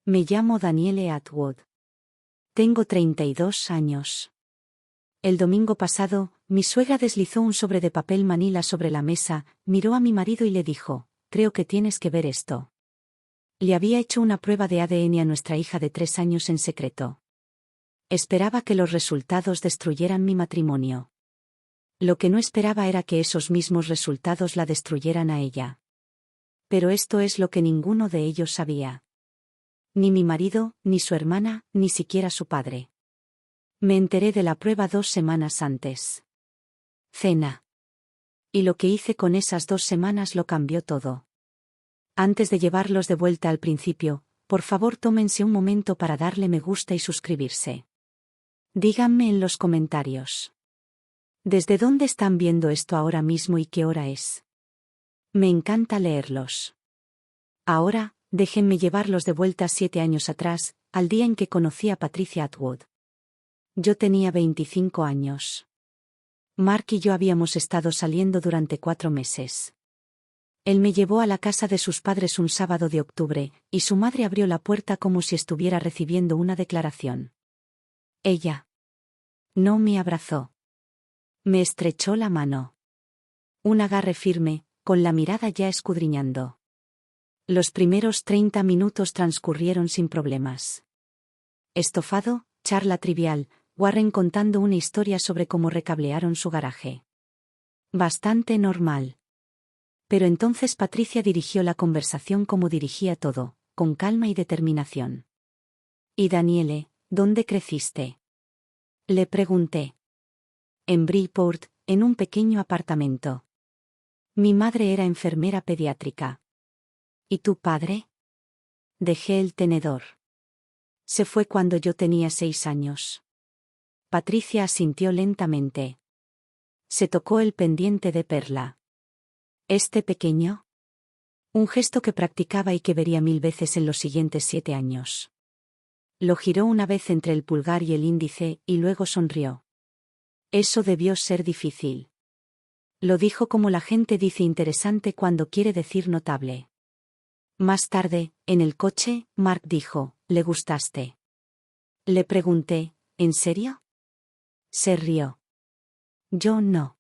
Me llamo Danielle Atwood. Tengo 32 años. El domingo pasado, mi suegra deslizó un sobre de papel manila sobre la mesa, miró a mi marido y le dijo: «Creo que tienes que ver esto». Le había hecho una prueba de ADN a nuestra hija de 3 años en secreto. Esperaba que los resultados destruyeran mi matrimonio. Lo que no esperaba era que esos mismos resultados la destruyeran a ella. Pero esto es lo que ninguno de ellos sabía. Ni mi marido, ni su hermana, ni siquiera su padre. Me enteré de la prueba 2 semanas antes. Cena. Y lo que hice con esas 2 semanas lo cambió todo. Antes de llevarlos de vuelta al principio, por favor tómense un momento para darle me gusta y suscribirse. Díganme en los comentarios. ¿Desde dónde están viendo esto ahora mismo y qué hora es? Me encanta leerlos. Ahora, déjenme llevarlos de vuelta 7 años atrás, al día en que conocí a Patricia Atwood. Yo tenía 25 años. Mark y yo habíamos estado saliendo durante 4 meses. Él me llevó a la casa de sus padres un sábado de octubre, y su madre abrió la puerta como si estuviera recibiendo una declaración. Ella no me abrazó. Me estrechó la mano. Un agarre firme, con la mirada ya escudriñando. Los primeros 30 minutos transcurrieron sin problemas. Estofado, charla trivial, Warren contando una historia sobre cómo recablearon su garaje. Bastante normal. Pero entonces Patricia dirigió la conversación como dirigía todo, con calma y determinación. «¿Y Danielle, dónde creciste?», le pregunté. «En Bridgeport, en un pequeño apartamento. Mi madre era enfermera pediátrica». «¿Y tu padre?». Dejé el tenedor. «Se fue cuando yo tenía 6 años». Patricia asintió lentamente. Se tocó el pendiente de perla. «¿Este pequeño?». Un gesto que practicaba y que vería 1000 veces en los siguientes 7 años. Lo giró una vez entre el pulgar y el índice, y luego sonrió. «Eso debió ser difícil». Lo dijo como la gente dice interesante cuando quiere decir notable. Más tarde, en el coche, Mark dijo: «¿Le gustaste?». Le pregunté: «¿En serio?». Se rió. Yo no.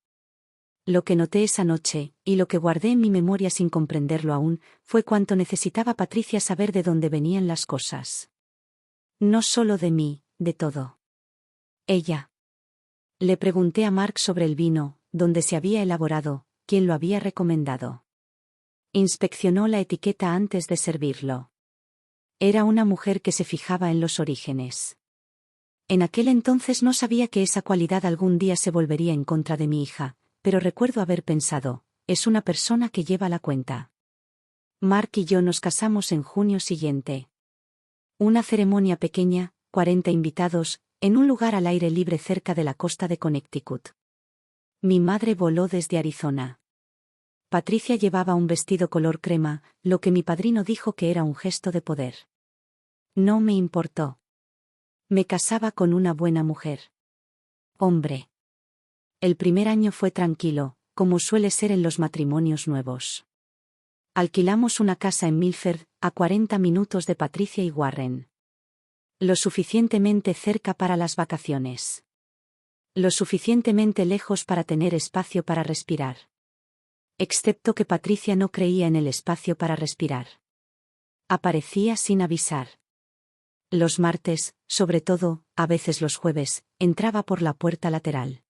Lo que noté esa noche, y lo que guardé en mi memoria sin comprenderlo aún, fue cuánto necesitaba Patricia saber de dónde venían las cosas. No solo de mí, de todo. Ella. Le pregunté a Mark sobre el vino, dónde se había elaborado, quién lo había recomendado. Inspeccionó la etiqueta antes de servirlo. Era una mujer que se fijaba en los orígenes. En aquel entonces no sabía que esa cualidad algún día se volvería en contra de mi hija, pero recuerdo haber pensado: es una persona que lleva la cuenta. Mark y yo nos casamos en junio siguiente. Una ceremonia pequeña, 40 invitados, en un lugar al aire libre cerca de la costa de Connecticut. Mi madre voló desde Arizona. Patricia llevaba un vestido color crema, lo que mi padrino dijo que era un gesto de poder. No me importó. Me casaba con una buena mujer. Hombre. El primer año fue tranquilo, como suele ser en los matrimonios nuevos. Alquilamos una casa en Milford, a 40 minutos de Patricia y Warren. Lo suficientemente cerca para las vacaciones. Lo suficientemente lejos para tener espacio para respirar. Excepto que Patricia no creía en el espacio para respirar. Aparecía sin avisar. Los martes, sobre todo, a veces los jueves, entraba por la puerta lateral.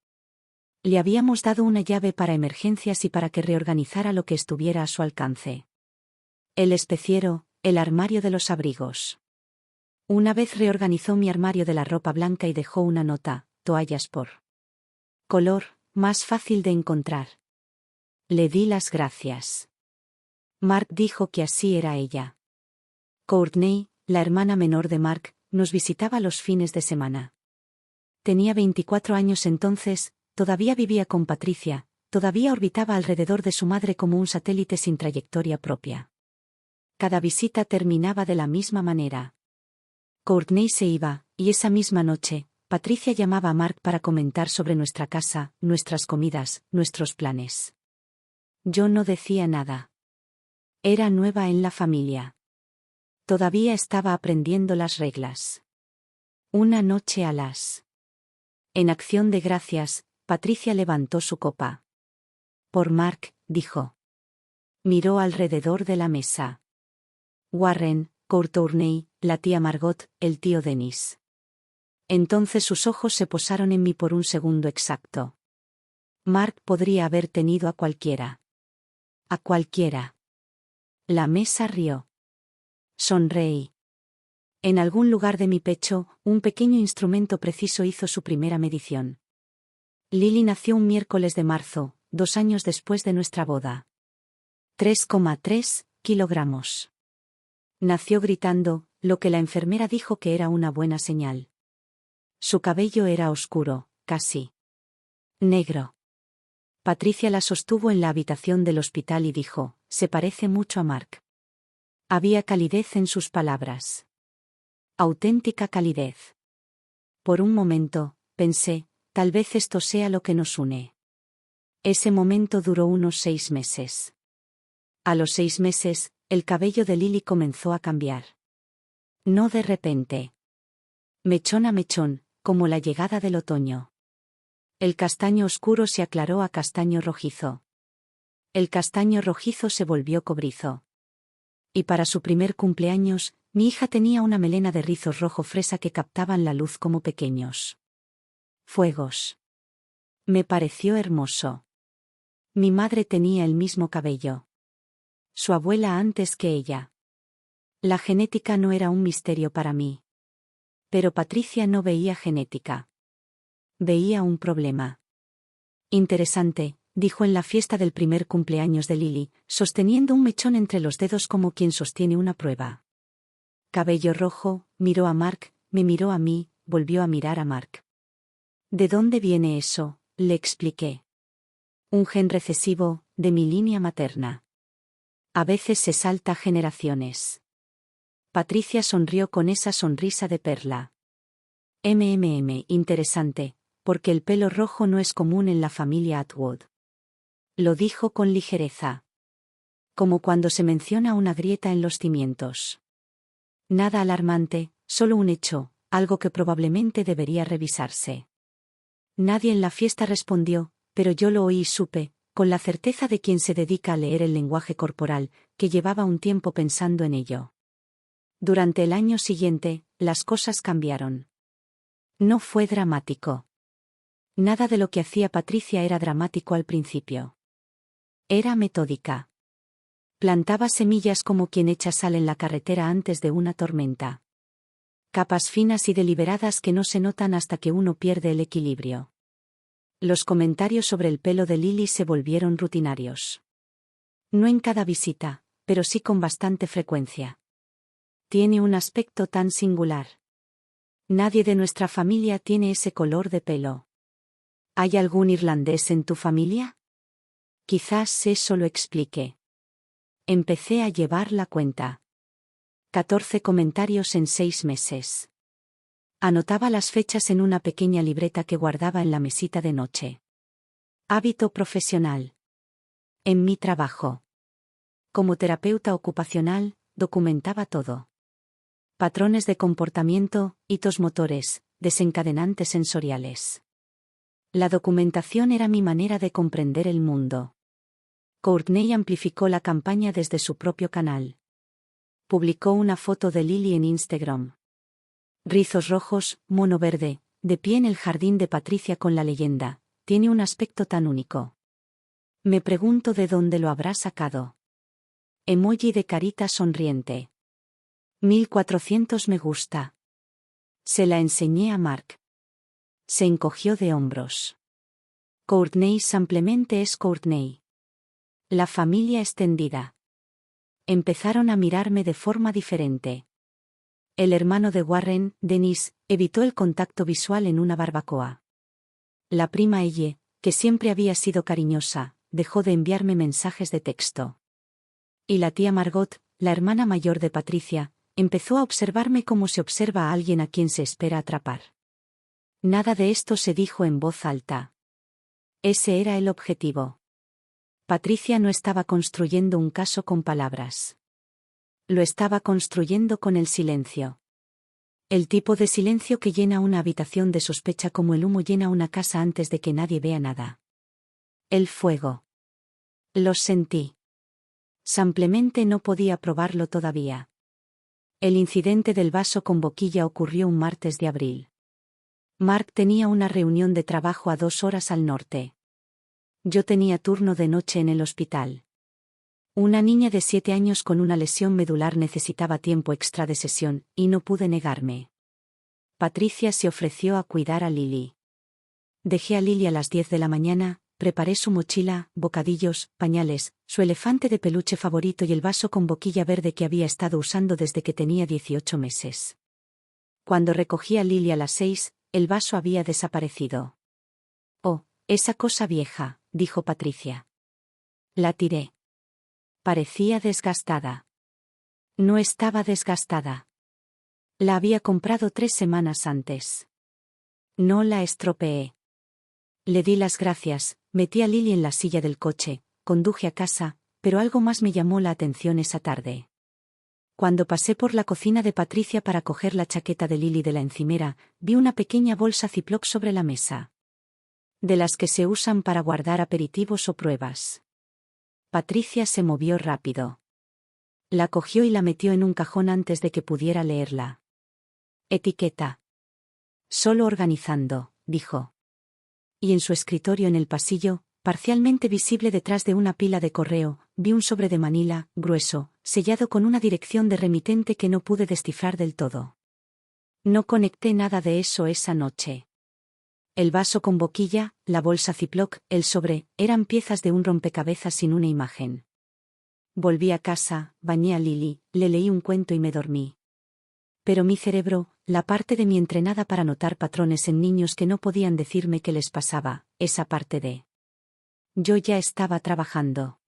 Le habíamos dado una llave para emergencias y para que reorganizara lo que estuviera a su alcance. El especiero, el armario de los abrigos. Una vez reorganizó mi armario de la ropa blanca y dejó una nota: toallas por color, más fácil de encontrar. Le di las gracias. Mark dijo que así era ella. Courtney, la hermana menor de Mark, nos visitaba los fines de semana. Tenía 24 años entonces, todavía vivía con Patricia, todavía orbitaba alrededor de su madre como un satélite sin trayectoria propia. Cada visita terminaba de la misma manera. Courtney se iba, y esa misma noche, Patricia llamaba a Mark para comentar sobre nuestra casa, nuestras comidas, nuestros planes. Yo no decía nada. Era nueva en la familia. Todavía estaba aprendiendo las reglas. Una noche a las. En acción de gracias, Patricia levantó su copa. Por Mark, dijo. Miró alrededor de la mesa. Warren, Courtney, la tía Margot, el tío Dennis. Entonces sus ojos se posaron en mí por un segundo exacto. Mark podría haber tenido a cualquiera. A cualquiera. La mesa rió. Sonreí. En algún lugar de mi pecho, un pequeño instrumento preciso hizo su primera medición. Lily nació un miércoles de marzo, 2 años después de nuestra boda. 3,3 kilogramos. Nació gritando, lo que la enfermera dijo que era una buena señal. Su cabello era oscuro, casi negro. Patricia la sostuvo en la habitación del hospital y dijo, se parece mucho a Mark. Había calidez en sus palabras. Auténtica calidez. Por un momento, pensé, tal vez esto sea lo que nos une. Ese momento duró unos 6 meses. A los 6 meses, el cabello de Lily comenzó a cambiar. No de repente. Mechón a mechón, como la llegada del otoño. El castaño oscuro se aclaró a castaño rojizo. El castaño rojizo se volvió cobrizo. Y para su primer cumpleaños, mi hija tenía una melena de rizos rojo fresa que captaban la luz como pequeños fuegos. Me pareció hermoso. Mi madre tenía el mismo cabello. Su abuela antes que ella. La genética no era un misterio para mí. Pero Patricia no veía genética. Veía un problema. Interesante, dijo en la fiesta del primer cumpleaños de Lily, sosteniendo un mechón entre los dedos como quien sostiene una prueba. Cabello rojo, miró a Mark, me miró a mí, volvió a mirar a Mark. ¿De dónde viene eso?, le expliqué. Un gen recesivo, de mi línea materna. A veces se salta generaciones. Patricia sonrió con esa sonrisa de perla. Interesante, porque el pelo rojo no es común en la familia Atwood. Lo dijo con ligereza. Como cuando se menciona una grieta en los cimientos. Nada alarmante, solo un hecho, algo que probablemente debería revisarse. Nadie en la fiesta respondió, pero yo lo oí y supe, con la certeza de quien se dedica a leer el lenguaje corporal, que llevaba un tiempo pensando en ello. Durante el año siguiente, las cosas cambiaron. No fue dramático. Nada de lo que hacía Patricia era dramático al principio. Era metódica. Plantaba semillas como quien echa sal en la carretera antes de una tormenta. Capas finas y deliberadas que no se notan hasta que uno pierde el equilibrio. Los comentarios sobre el pelo de Lily se volvieron rutinarios. No en cada visita, pero sí con bastante frecuencia. Tiene un aspecto tan singular. Nadie de nuestra familia tiene ese color de pelo. ¿Hay algún irlandés en tu familia? Quizás eso lo explique. Empecé a llevar la cuenta. 14 comentarios en 6 meses. Anotaba las fechas en una pequeña libreta que guardaba en la mesita de noche. Hábito profesional. En mi trabajo. Como terapeuta ocupacional, documentaba todo. Patrones de comportamiento, hitos motores, desencadenantes sensoriales. La documentación era mi manera de comprender el mundo. Courtney amplificó la campaña desde su propio canal. Publicó una foto de Lily en Instagram. Rizos rojos, mono verde, de pie en el jardín de Patricia con la leyenda, tiene un aspecto tan único. Me pregunto de dónde lo habrá sacado. Emoji de carita sonriente. 1400 me gusta. Se la enseñé a Mark. Se encogió de hombros. Courtney simplemente es Courtney. La familia extendida. Empezaron a mirarme de forma diferente. El hermano de Warren, Dennis, evitó el contacto visual en una barbacoa. La prima Elle, que siempre había sido cariñosa, dejó de enviarme mensajes de texto. Y la tía Margot, la hermana mayor de Patricia, empezó a observarme como se observa a alguien a quien se espera atrapar. Nada de esto se dijo en voz alta. Ese era el objetivo. Patricia no estaba construyendo un caso con palabras. Lo estaba construyendo con el silencio. El tipo de silencio que llena una habitación de sospecha como el humo llena una casa antes de que nadie vea nada. El fuego. Los sentí. Simplemente no podía probarlo todavía. El incidente del vaso con boquilla ocurrió un martes de abril. Mark tenía una reunión de trabajo a 2 horas al norte. Yo tenía turno de noche en el hospital. Una niña de 7 años con una lesión medular necesitaba tiempo extra de sesión, y no pude negarme. Patricia se ofreció a cuidar a Lily. Dejé a Lily a las 10 de la mañana, preparé su mochila, bocadillos, pañales, su elefante de peluche favorito y el vaso con boquilla verde que había estado usando desde que tenía 18 meses. Cuando recogí a Lily a las 6, el vaso había desaparecido. «Oh, esa cosa vieja», dijo Patricia. La tiré. Parecía desgastada. No estaba desgastada. La había comprado 3 semanas antes. No la estropeé. Le di las gracias, metí a Lily en la silla del coche, conduje a casa, pero algo más me llamó la atención esa tarde. Cuando pasé por la cocina de Patricia para coger la chaqueta de Lily de la encimera, vi una pequeña bolsa Ziploc sobre la mesa. De las que se usan para guardar aperitivos o pruebas. Patricia se movió rápido. La cogió y la metió en un cajón antes de que pudiera leerla. Etiqueta. Solo organizando, dijo. Y en su escritorio en el pasillo, parcialmente visible detrás de una pila de correo, vi un sobre de Manila, grueso, sellado con una dirección de remitente que no pude descifrar del todo. No conecté nada de eso esa noche. El vaso con boquilla, la bolsa Ziploc, el sobre, eran piezas de un rompecabezas sin una imagen. Volví a casa, bañé a Lily, le leí un cuento y me dormí. Pero mi cerebro, la parte de mí entrenada para notar patrones en niños que no podían decirme qué les pasaba, esa parte de... Yo ya estaba trabajando.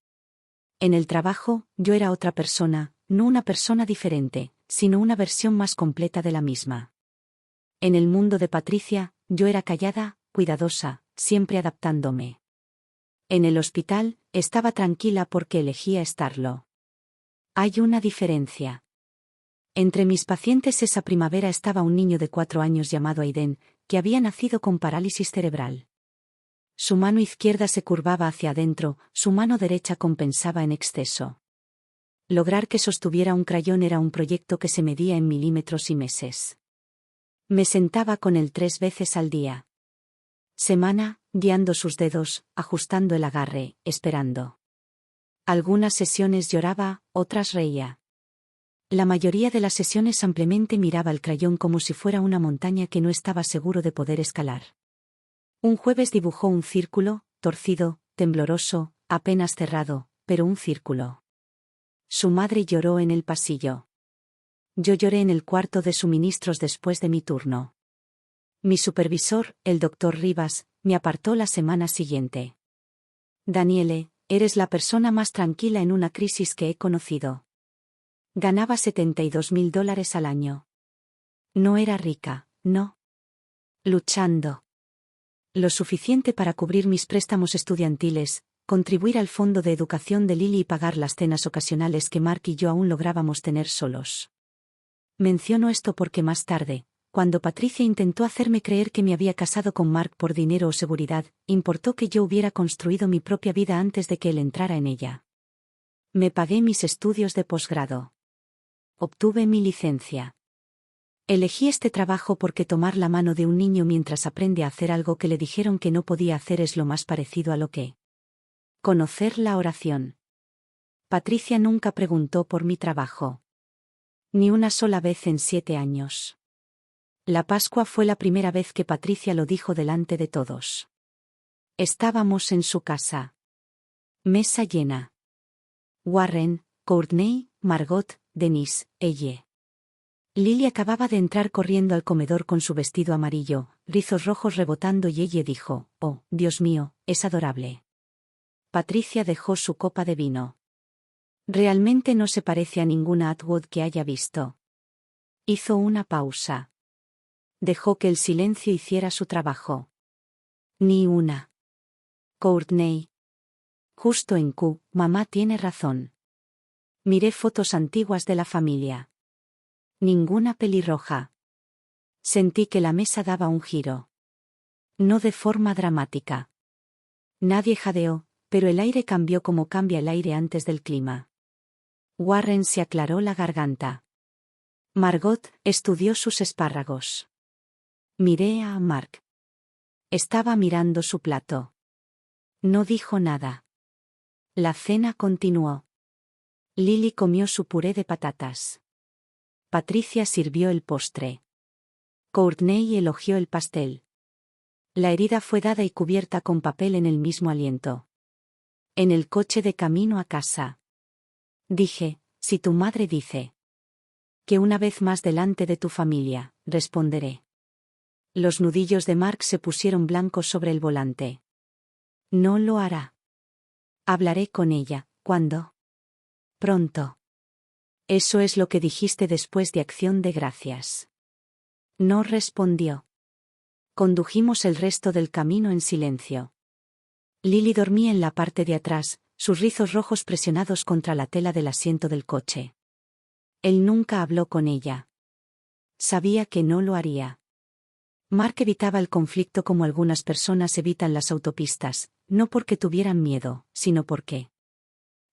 En el trabajo, yo era otra persona, no una persona diferente, sino una versión más completa de la misma. En el mundo de Patricia, yo era callada, cuidadosa, siempre adaptándome. En el hospital, estaba tranquila porque elegía estarlo. Hay una diferencia. Entre mis pacientes esa primavera estaba un niño de 4 años llamado Aiden, que había nacido con parálisis cerebral. Su mano izquierda se curvaba hacia adentro, su mano derecha compensaba en exceso. Lograr que sostuviera un crayón era un proyecto que se medía en milímetros y meses. Me sentaba con él 3 veces al día. Semana, guiando sus dedos, ajustando el agarre, esperando. Algunas sesiones lloraba, otras reía. La mayoría de las sesiones simplemente miraba el crayón como si fuera una montaña que no estaba seguro de poder escalar. Un jueves dibujó un círculo, torcido, tembloroso, apenas cerrado, pero un círculo. Su madre lloró en el pasillo. Yo lloré en el cuarto de suministros después de mi turno. Mi supervisor, el doctor Rivas, me apartó la semana siguiente. Daniele, eres la persona más tranquila en una crisis que he conocido. Ganaba $72.000 al año. No era rica, no. Luchando. Lo suficiente para cubrir mis préstamos estudiantiles, contribuir al fondo de educación de Lily y pagar las cenas ocasionales que Mark y yo aún lográbamos tener solos. Menciono esto porque más tarde, cuando Patricia intentó hacerme creer que me había casado con Mark por dinero o seguridad, importó que yo hubiera construido mi propia vida antes de que él entrara en ella. Me pagué mis estudios de posgrado. Obtuve mi licencia. Elegí este trabajo porque tomar la mano de un niño mientras aprende a hacer algo que le dijeron que no podía hacer es lo más parecido a lo que... Conocer la oración. Patricia nunca preguntó por mi trabajo. Ni una sola vez en 7 años. La Pascua fue la primera vez que Patricia lo dijo delante de todos. Estábamos en su casa. Mesa llena. Warren, Courtney, Margot, Denise, ella. Lily acababa de entrar corriendo al comedor con su vestido amarillo, rizos rojos rebotando y ella dijo, «Oh, Dios mío, es adorable». Patricia dejó su copa de vino. Realmente no se parece a ninguna Atwood que haya visto. Hizo una pausa. Dejó que el silencio hiciera su trabajo. Ni una. Courtney. Justo en Q, mamá tiene razón. Miré fotos antiguas de la familia. Ninguna pelirroja. Sentí que la mesa daba un giro. No de forma dramática. Nadie jadeó, pero el aire cambió como cambia el aire antes del clima. Warren se aclaró la garganta. Margot estudió sus espárragos. Miré a Mark. Estaba mirando su plato. No dijo nada. La cena continuó. Lily comió su puré de patatas. Patricia sirvió el postre. Courtney elogió el pastel. La herida fue dada y cubierta con papel en el mismo aliento. En el coche de camino a casa. Dije, si tu madre dice que una vez más delante de tu familia, responderé. Los nudillos de Mark se pusieron blancos sobre el volante. No lo hará. Hablaré con ella, ¿cuándo? Pronto. Eso es lo que dijiste después de Acción de Gracias. No respondió. Condujimos el resto del camino en silencio. Lily dormía en la parte de atrás, sus rizos rojos presionados contra la tela del asiento del coche. Él nunca habló con ella. Sabía que no lo haría. Mark evitaba el conflicto como algunas personas evitan las autopistas, no porque tuvieran miedo, sino porque.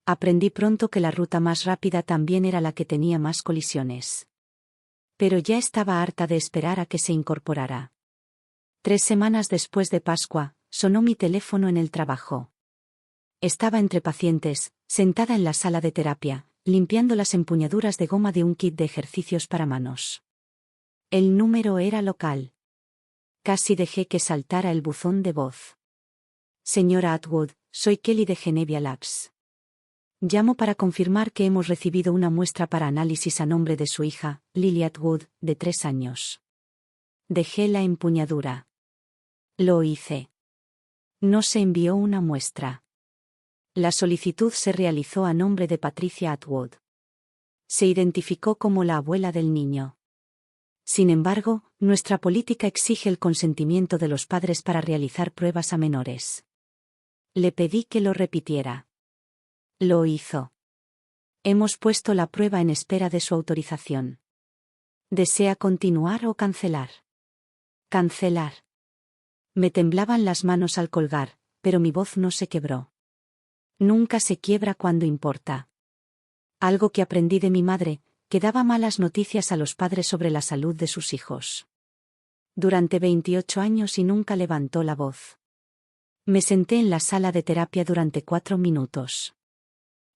Aprendí pronto que la ruta más rápida también era la que tenía más colisiones. Pero ya estaba harta de esperar a que se incorporara. 3 semanas después de Pascua, sonó mi teléfono en el trabajo. Estaba entre pacientes, sentada en la sala de terapia, limpiando las empuñaduras de goma de un kit de ejercicios para manos. El número era local. Casi dejé que saltara el buzón de voz. Señora Atwood, soy Kelly de Genevia Labs. Llamo para confirmar que hemos recibido una muestra para análisis a nombre de su hija, Lily Atwood, de 3 años. Dejé la empuñadura. Lo hice. No se envió una muestra. La solicitud se realizó a nombre de Patricia Atwood. Se identificó como la abuela del niño. Sin embargo, nuestra política exige el consentimiento de los padres para realizar pruebas a menores. Le pedí que lo repitiera. Lo hizo. Hemos puesto la prueba en espera de su autorización. ¿Desea continuar o cancelar? Cancelar. Me temblaban las manos al colgar, pero mi voz no se quebró. Nunca se quiebra cuando importa. Algo que aprendí de mi madre, que daba malas noticias a los padres sobre la salud de sus hijos. Durante 28 años y nunca levantó la voz. Me senté en la sala de terapia durante 4 minutos.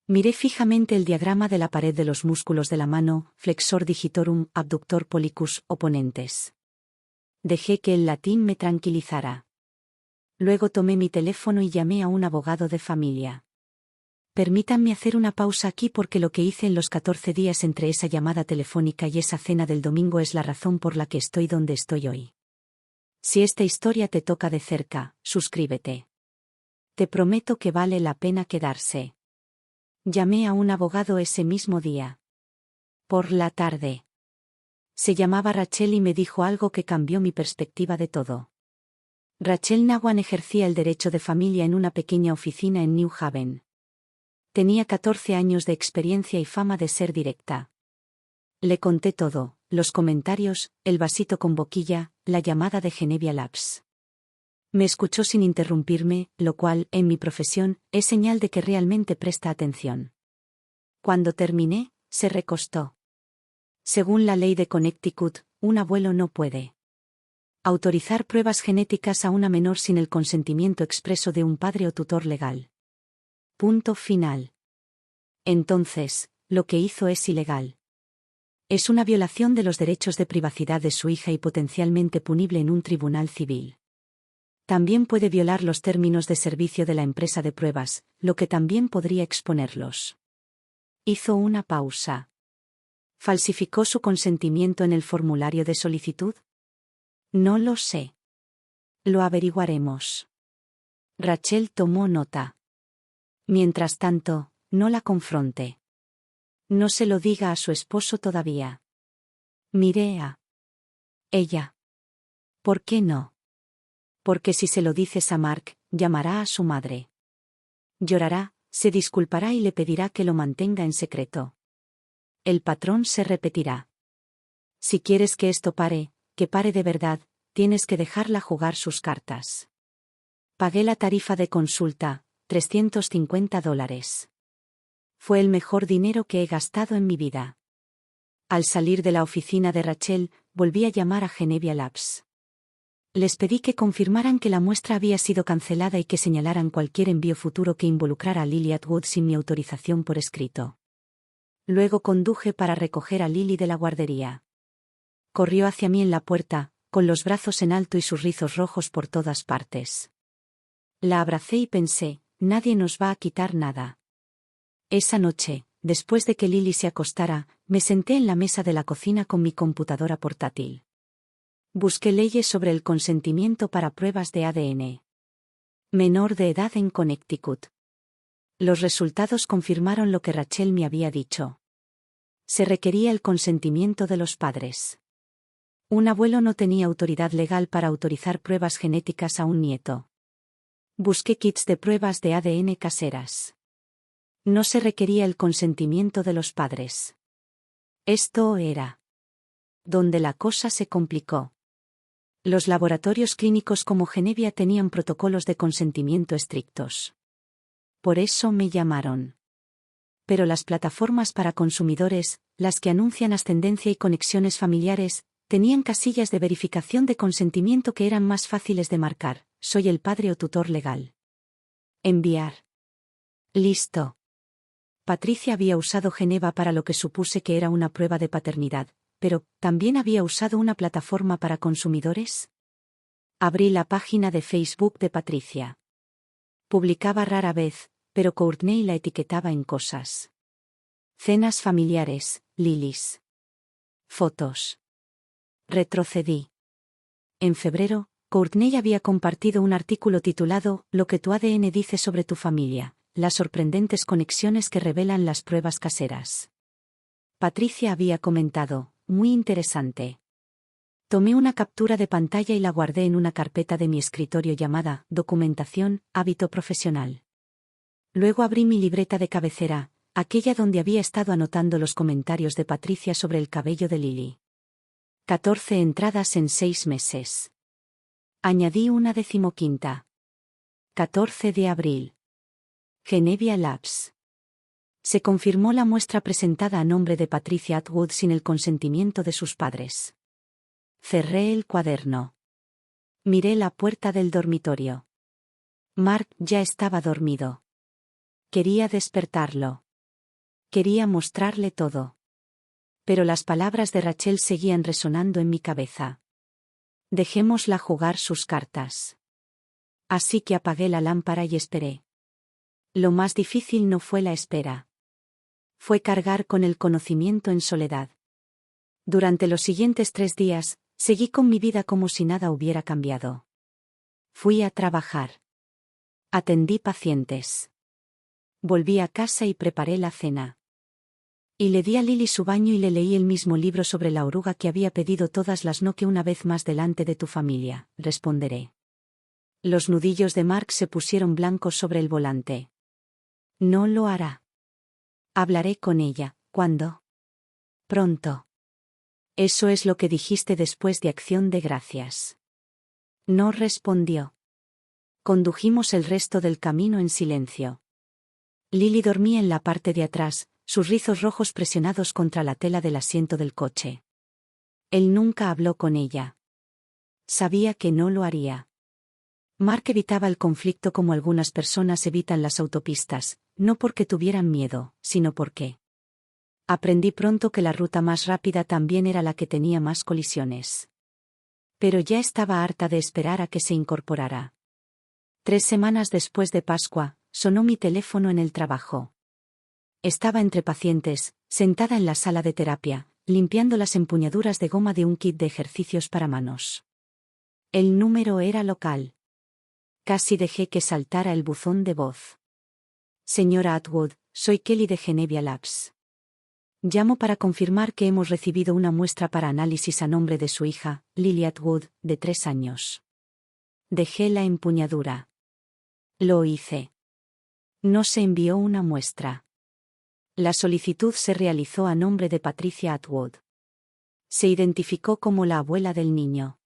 Miré fijamente el diagrama de la pared de los músculos de la mano, flexor digitorum, abductor pollicus, oponentes. Dejé que el latín me tranquilizara. Luego tomé mi teléfono y llamé a un abogado de familia. Permítanme hacer una pausa aquí porque lo que hice en los 14 días entre esa llamada telefónica y esa cena del domingo es la razón por la que estoy donde estoy hoy. Si esta historia te toca de cerca, suscríbete. Te prometo que vale la pena quedarse. Llamé a un abogado ese mismo día. Por la tarde. Se llamaba Rachel y me dijo algo que cambió mi perspectiva de todo. Rachel Nawan ejercía el derecho de familia en una pequeña oficina en New Haven. Tenía 14 años de experiencia y fama de ser directa. Le conté todo, los comentarios, el vasito con boquilla, la llamada de Genevia Labs. Me escuchó sin interrumpirme, lo cual, en mi profesión, es señal de que realmente presta atención. Cuando terminé, se recostó. Según la ley de Connecticut, un abuelo no puede autorizar pruebas genéticas a una menor sin el consentimiento expreso de un padre o tutor legal. Punto final. Entonces, lo que hizo es ilegal. Es una violación de los derechos de privacidad de su hija y potencialmente punible en un tribunal civil. También puede violar los términos de servicio de la empresa de pruebas, lo que también podría exponerlos. Hizo una pausa. ¿Falsificó su consentimiento en el formulario de solicitud? No lo sé. Lo averiguaremos. Rachel tomó nota. Mientras tanto, no la confronte. No se lo diga a su esposo todavía. Miré a ella. ¿Por qué no? Porque si se lo dices a Mark, llamará a su madre. Llorará, Se disculpará y le pedirá que lo mantenga en secreto. El patrón se repetirá. Si quieres que esto pare, que pare de verdad, tienes que dejarla jugar sus cartas. Pagué la tarifa de consulta, $350. Fue el mejor dinero que he gastado en mi vida. Al salir de la oficina de Rachel, volví a llamar a Genevia Labs. Les pedí que confirmaran que la muestra había sido cancelada y que señalaran cualquier envío futuro que involucrara a Lily Atwood sin mi autorización por escrito. Luego conduje para recoger a Lily de la guardería. Corrió hacia mí en la puerta, con los brazos en alto y sus rizos rojos por todas partes. La abracé y pensé, nadie nos va a quitar nada. Esa noche, después de que Lily se acostara, me senté en la mesa de la cocina con mi computadora portátil. Busqué leyes sobre el consentimiento para pruebas de ADN. Menor de edad en Connecticut. Los resultados confirmaron lo que Rachel me había dicho. Se requería el consentimiento de los padres. Un abuelo no tenía autoridad legal para autorizar pruebas genéticas a un nieto. Busqué kits de pruebas de ADN caseras. No se requería el consentimiento de los padres. Esto era donde la cosa se complicó. Los laboratorios clínicos como Genevia tenían protocolos de consentimiento estrictos. Por eso me llamaron. Pero las plataformas para consumidores, las que anuncian ascendencia y conexiones familiares, tenían casillas de verificación de consentimiento que eran más fáciles de marcar. Soy el padre o tutor legal. Enviar. Listo. Patricia había usado Geneva para lo que supuse que era una prueba de paternidad, pero ¿también había usado una plataforma para consumidores? Abrí la página de Facebook de Patricia. Publicaba rara vez, pero Courtney la etiquetaba en cosas. Cenas familiares, Lilies. Fotos. Retrocedí. En febrero, Courtney había compartido un artículo titulado «Lo que tu ADN dice sobre tu familia, las sorprendentes conexiones que revelan las pruebas caseras». Patricia había comentado, «Muy interesante». Tomé una captura de pantalla y la guardé en una carpeta de mi escritorio llamada «Documentación, hábito profesional». Luego abrí mi libreta de cabecera, aquella donde había estado anotando los comentarios de Patricia sobre el cabello de Lily. 14 entradas en 6 meses. Añadí una 15ª. 14 de abril. Genevia Labs. Se confirmó la muestra presentada a nombre de Patricia Atwood sin el consentimiento de sus padres. Cerré el cuaderno. Miré la puerta del dormitorio. Mark ya estaba dormido. Quería despertarlo. Quería mostrarle todo. Pero las palabras de Rachel seguían resonando en mi cabeza. Dejémosla jugar sus cartas. Así que apagué la lámpara y esperé. Lo más difícil no fue la espera. Fue cargar con el conocimiento en soledad. Durante los siguientes 3 días, seguí con mi vida como si nada hubiera cambiado. Fui a trabajar. Atendí pacientes. Volví a casa y preparé la cena. Y le di a Lily su baño y le leí el mismo libro sobre la oruga que había pedido todas las no que una vez más delante de tu familia, responderé. Los nudillos de Mark se pusieron blancos sobre el volante. No lo hará. Hablaré con ella, ¿cuándo? Pronto. Eso es lo que dijiste después de Acción de Gracias. No respondió. Condujimos el resto del camino en silencio. Lily dormía en la parte de atrás, sus rizos rojos presionados contra la tela del asiento del coche. Él nunca habló con ella. Sabía que no lo haría. Mark evitaba el conflicto como algunas personas evitan las autopistas, no porque tuvieran miedo, sino porque. Aprendí pronto que la ruta más rápida también era la que tenía más colisiones. Pero ya estaba harta de esperar a que se incorporara. 3 semanas después de Pascua, sonó mi teléfono en el trabajo. Estaba entre pacientes, sentada en la sala de terapia, limpiando las empuñaduras de goma de un kit de ejercicios para manos. El número era local. Casi dejé que saltara el buzón de voz. Señora Atwood, soy Kelly de Genevia Labs. Llamo para confirmar que hemos recibido una muestra para análisis a nombre de su hija, Lily Atwood, de 3 años. Dejé la empuñadura. Lo hice. No se envió una muestra. La solicitud se realizó a nombre de Patricia Atwood. Se identificó como la abuela del niño.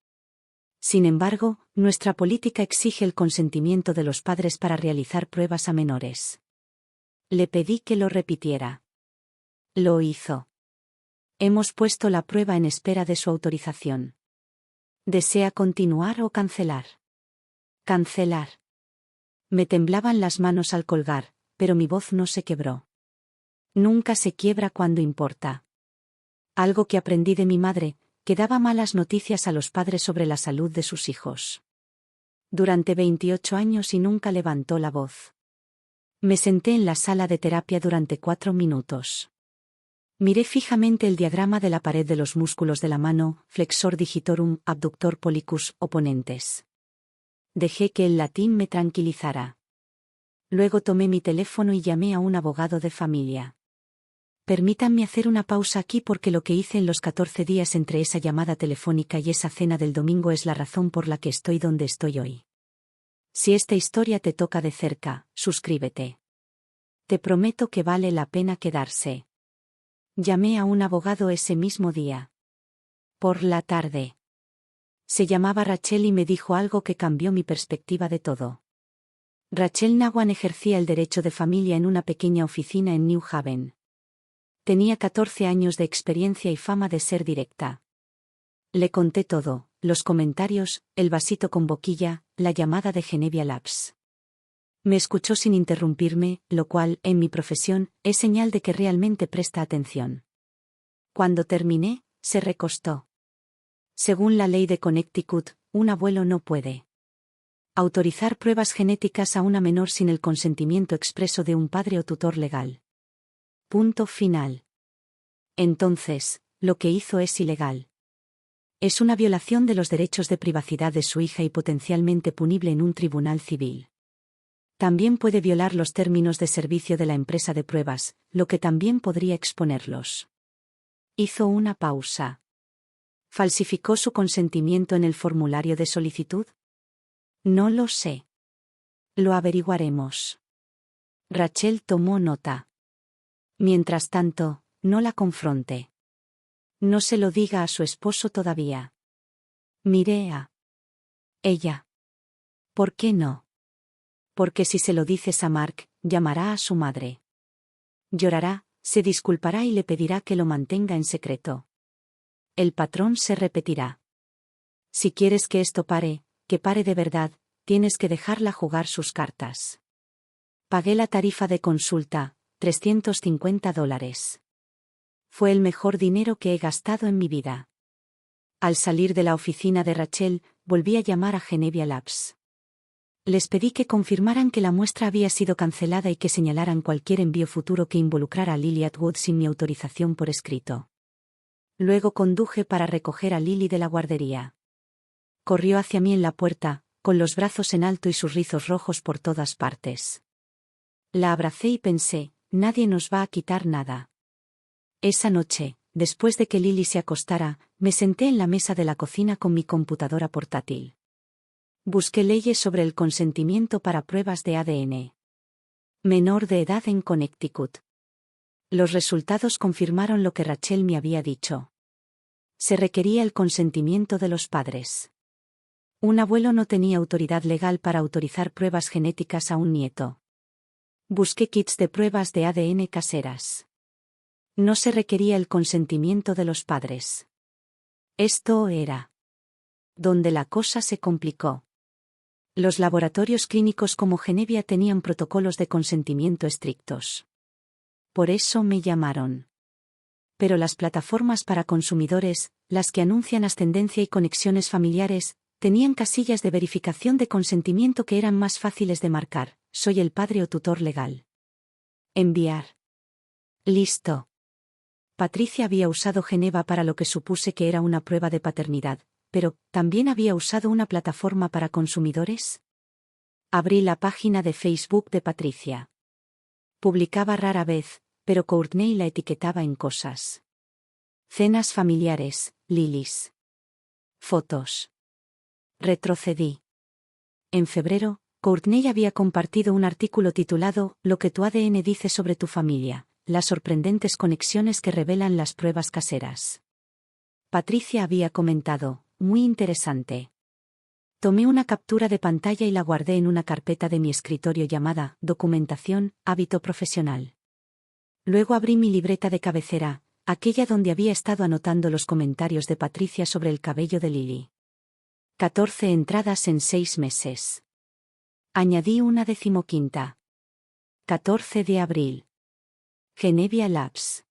Sin embargo, nuestra política exige el consentimiento de los padres para realizar pruebas a menores. Le pedí que lo repitiera. Lo hizo. Hemos puesto la prueba en espera de su autorización. ¿Desea continuar o cancelar? Cancelar. Me temblaban las manos al colgar, pero mi voz no se quebró. Nunca se quiebra cuando importa. Algo que aprendí de mi madre, que daba malas noticias a los padres sobre la salud de sus hijos. Durante 28 años y nunca levantó la voz. Me senté en la sala de terapia durante 4 minutos. Miré fijamente el diagrama de la pared de los músculos de la mano, flexor digitorum, abductor pollicus, oponentes. Dejé que el latín me tranquilizara. Luego tomé mi teléfono y llamé a un abogado de familia. Permítanme hacer una pausa aquí porque lo que hice en los 14 días entre esa llamada telefónica y esa cena del domingo es la razón por la que estoy donde estoy hoy. Si esta historia te toca de cerca, suscríbete. Te prometo que vale la pena quedarse. Llamé a un abogado ese mismo día. Por la tarde. Se llamaba Rachel y me dijo algo que cambió mi perspectiva de todo. Rachel Nawan ejercía el derecho de familia en una pequeña oficina en New Haven. Tenía 14 años de experiencia y fama de ser directa. Le conté todo, los comentarios, el vasito con boquilla, la llamada de Genevia Labs. Me escuchó sin interrumpirme, lo cual, en mi profesión, es señal de que realmente presta atención. Cuando terminé, se recostó. Según la ley de Connecticut, un abuelo no puede autorizar pruebas genéticas a una menor sin el consentimiento expreso de un padre o tutor legal. Punto final. Entonces, lo que hizo es ilegal. Es una violación de los derechos de privacidad de su hija y potencialmente punible en un tribunal civil. También puede violar los términos de servicio de la empresa de pruebas, lo que también podría exponerlos. Hizo una pausa. ¿Falsificó su consentimiento en el formulario de solicitud? No lo sé. Lo averiguaremos. Rachel tomó nota. Mientras tanto, no la confronte. No se lo diga a su esposo todavía. Miré a ella. ¿Por qué no? Porque si se lo dices a Mark, llamará a su madre. Llorará, se disculpará y le pedirá que lo mantenga en secreto. El patrón se repetirá. Si quieres que esto pare, que pare de verdad, tienes que dejarla jugar sus cartas. Pagué la tarifa de consulta, $350. Fue el mejor dinero que he gastado en mi vida. Al salir de la oficina de Rachel, volví a llamar a Genevia Labs. Les pedí que confirmaran que la muestra había sido cancelada y que señalaran cualquier envío futuro que involucrara a Lily Atwood sin mi autorización por escrito. Luego conduje para recoger a Lily de la guardería. Corrió hacia mí en la puerta, con los brazos en alto y sus rizos rojos por todas partes. La abracé y pensé, nadie nos va a quitar nada. Esa noche, después de que Lily se acostara, me senté en la mesa de la cocina con mi computadora portátil. Busqué leyes sobre el consentimiento para pruebas de ADN. Menor de edad en Connecticut. Los resultados confirmaron lo que Rachel me había dicho. Se requería el consentimiento de los padres. Un abuelo no tenía autoridad legal para autorizar pruebas genéticas a un nieto. Busqué kits de pruebas de ADN caseras. No se requería el consentimiento de los padres. Esto era donde la cosa se complicó. Los laboratorios clínicos como Genevia tenían protocolos de consentimiento estrictos. Por eso me llamaron. Pero las plataformas para consumidores, las que anuncian ascendencia y conexiones familiares, tenían casillas de verificación de consentimiento que eran más fáciles de marcar. Soy el padre o tutor legal. Enviar. Listo. Patricia había usado Geneva para lo que supuse que era una prueba de paternidad, pero ¿también había usado una plataforma para consumidores? Abrí la página de Facebook de Patricia. Publicaba rara vez, pero Courtney la etiquetaba en cosas. Cenas familiares, Lilies. Fotos. Retrocedí. En febrero, Courtney había compartido un artículo titulado Lo que tu ADN dice sobre tu familia, las sorprendentes conexiones que revelan las pruebas caseras. Patricia había comentado, muy interesante. Tomé una captura de pantalla y la guardé en una carpeta de mi escritorio llamada Documentación, hábito profesional. Luego abrí mi libreta de cabecera, aquella donde había estado anotando los comentarios de Patricia sobre el cabello de Lily. 14 entradas en 6 meses. Añadí una 15ª. 14 de abril. Genevia Labs.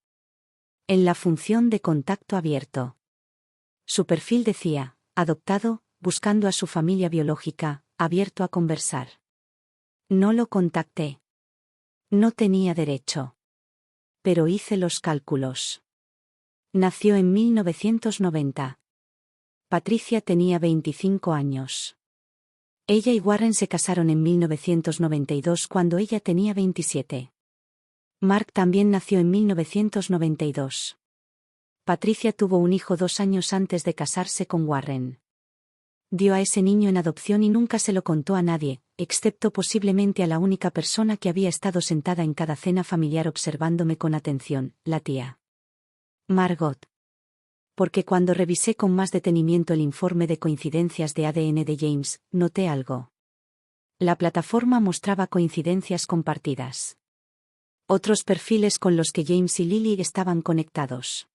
En la función de contacto abierto. Su perfil decía, adoptado, buscando a su familia biológica, abierto a conversar. No lo contacté. No tenía derecho. Pero hice los cálculos. Nació en 1990. Patricia tenía 25 años. Ella y Warren se casaron en 1992 cuando ella tenía 27. Mark también nació en 1992. Patricia tuvo un hijo 2 años antes de casarse con Warren. Dio a ese niño en adopción y nunca se lo contó a nadie, excepto posiblemente a la única persona que había estado sentada en cada cena familiar observándome con atención, la tía Margot. Porque cuando revisé con más detenimiento el informe de coincidencias de ADN de James, noté algo. La plataforma mostraba coincidencias compartidas. Otros perfiles con los que James y Lily estaban conectados.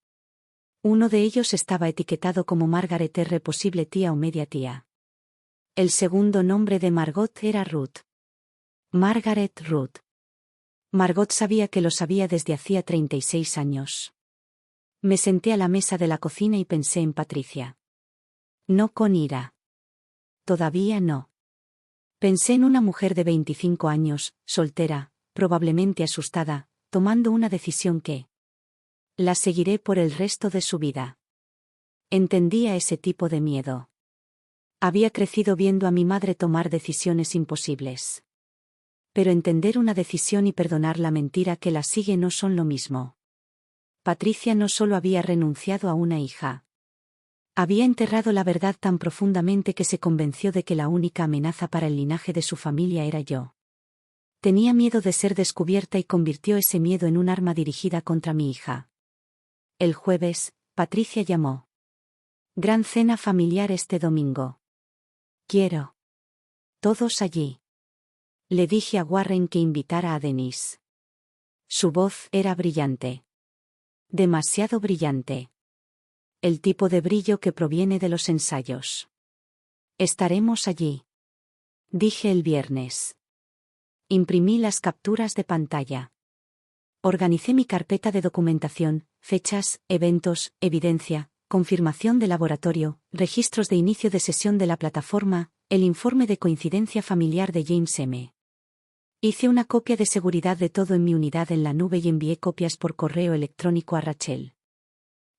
Uno de ellos estaba etiquetado como Margaret R., posible tía o media tía. El segundo nombre de Margot era Ruth. Margaret Ruth. Margot sabía que lo sabía desde hacía 36 años. Me senté a la mesa de la cocina y pensé en Patricia. No con ira. Todavía no. Pensé en una mujer de 25 años, soltera, probablemente asustada, tomando una decisión que la seguiré por el resto de su vida. Entendía ese tipo de miedo. Había crecido viendo a mi madre tomar decisiones imposibles. Pero entender una decisión y perdonar la mentira que la sigue no son lo mismo. Patricia no solo había renunciado a una hija. Había enterrado la verdad tan profundamente que se convenció de que la única amenaza para el linaje de su familia era yo. Tenía miedo de ser descubierta y convirtió ese miedo en un arma dirigida contra mi hija. El jueves, Patricia llamó. Gran cena familiar este domingo. Quiero. Todos allí. Le dije a Warren que invitara a Denise. Su voz era brillante. Demasiado brillante. El tipo de brillo que proviene de los ensayos. Estaremos allí. Dije el viernes. Imprimí las capturas de pantalla. Organicé mi carpeta de documentación, fechas, eventos, evidencia, confirmación de laboratorio, registros de inicio de sesión de la plataforma, el informe de coincidencia familiar de James M. Hice una copia de seguridad de todo en mi unidad en la nube y envié copias por correo electrónico a Rachel.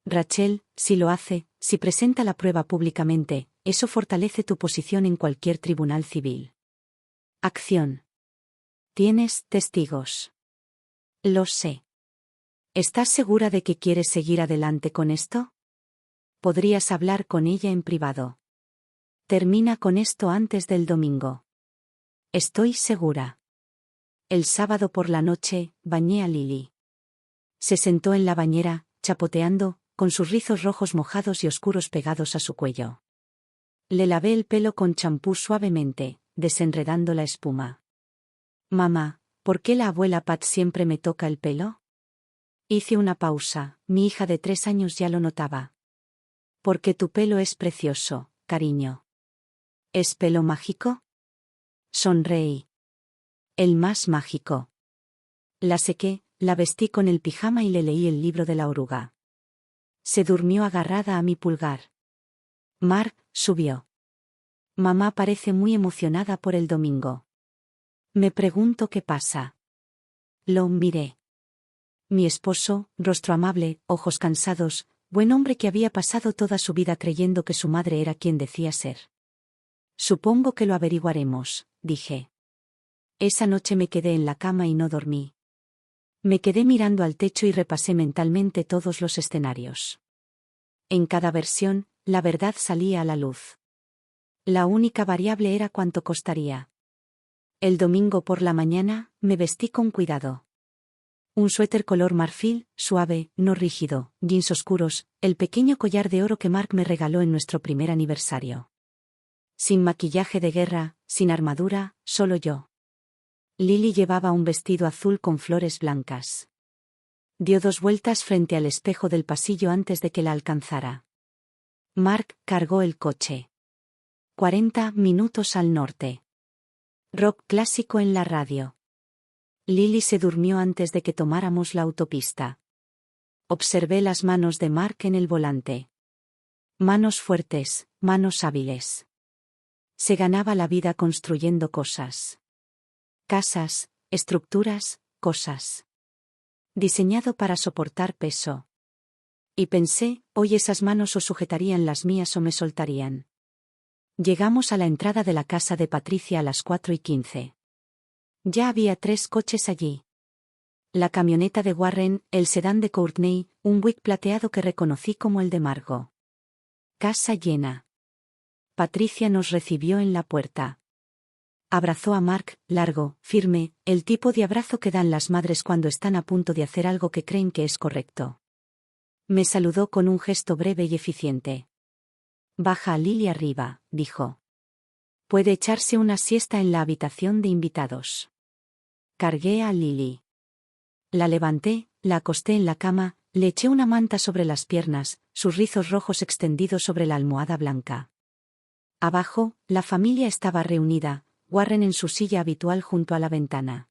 Rachel, si lo hace, si presenta la prueba públicamente, eso fortalece tu posición en cualquier tribunal civil. Acción. Tienes testigos. Lo sé. ¿Estás segura de que quieres seguir adelante con esto? Podrías hablar con ella en privado. Termina con esto antes del domingo. Estoy segura. El sábado por la noche, bañé a Lily. Se sentó en la bañera, chapoteando, con sus rizos rojos mojados y oscuros pegados a su cuello. Le lavé el pelo con champú suavemente, desenredando la espuma. Mamá, ¿por qué la abuela Pat siempre me toca el pelo? Hice una pausa, mi hija de 3 años ya lo notaba. Porque tu pelo es precioso, cariño. ¿Es pelo mágico? Sonreí. El más mágico. La sequé, la vestí con el pijama y le leí el libro de la oruga. Se durmió agarrada a mi pulgar. Mark subió. Mamá parece muy emocionada por el domingo. Me pregunto qué pasa. Lo miré. Mi esposo, rostro amable, ojos cansados, buen hombre que había pasado toda su vida creyendo que su madre era quien decía ser. Supongo que lo averiguaremos, dije. Esa noche me quedé en la cama y no dormí. Me quedé mirando al techo y repasé mentalmente todos los escenarios. En cada versión, la verdad salía a la luz. La única variable era cuánto costaría. El domingo por la mañana, me vestí con cuidado. Un suéter color marfil, suave, no rígido, jeans oscuros, el pequeño collar de oro que Mark me regaló en nuestro primer aniversario. Sin maquillaje de guerra, sin armadura, solo yo. Lily llevaba un vestido azul con flores blancas. Dio 2 vueltas frente al espejo del pasillo antes de que la alcanzara. Mark cargó el coche. 40 minutos al norte. Rock clásico en la radio. Lily se durmió antes de que tomáramos la autopista. Observé las manos de Mark en el volante. Manos fuertes, manos hábiles. Se ganaba la vida construyendo cosas. Casas, estructuras, cosas. Diseñado para soportar peso. Y pensé, hoy esas manos o sujetarían las mías o me soltarían. Llegamos a la entrada de la casa de Patricia a las 4:15. Ya había 3 coches allí. La camioneta de Warren, el sedán de Courtney, un Buick plateado que reconocí como el de Margot. Casa llena. Patricia nos recibió en la puerta. Abrazó a Mark, largo, firme, el tipo de abrazo que dan las madres cuando están a punto de hacer algo que creen que es correcto. Me saludó con un gesto breve y eficiente. Baja a Lily arriba, dijo. Puede echarse una siesta en la habitación de invitados. Cargué a Lily. La levanté, la acosté en la cama, le eché una manta sobre las piernas, sus rizos rojos extendidos sobre la almohada blanca. Abajo, la familia estaba reunida, Warren en su silla habitual junto a la ventana.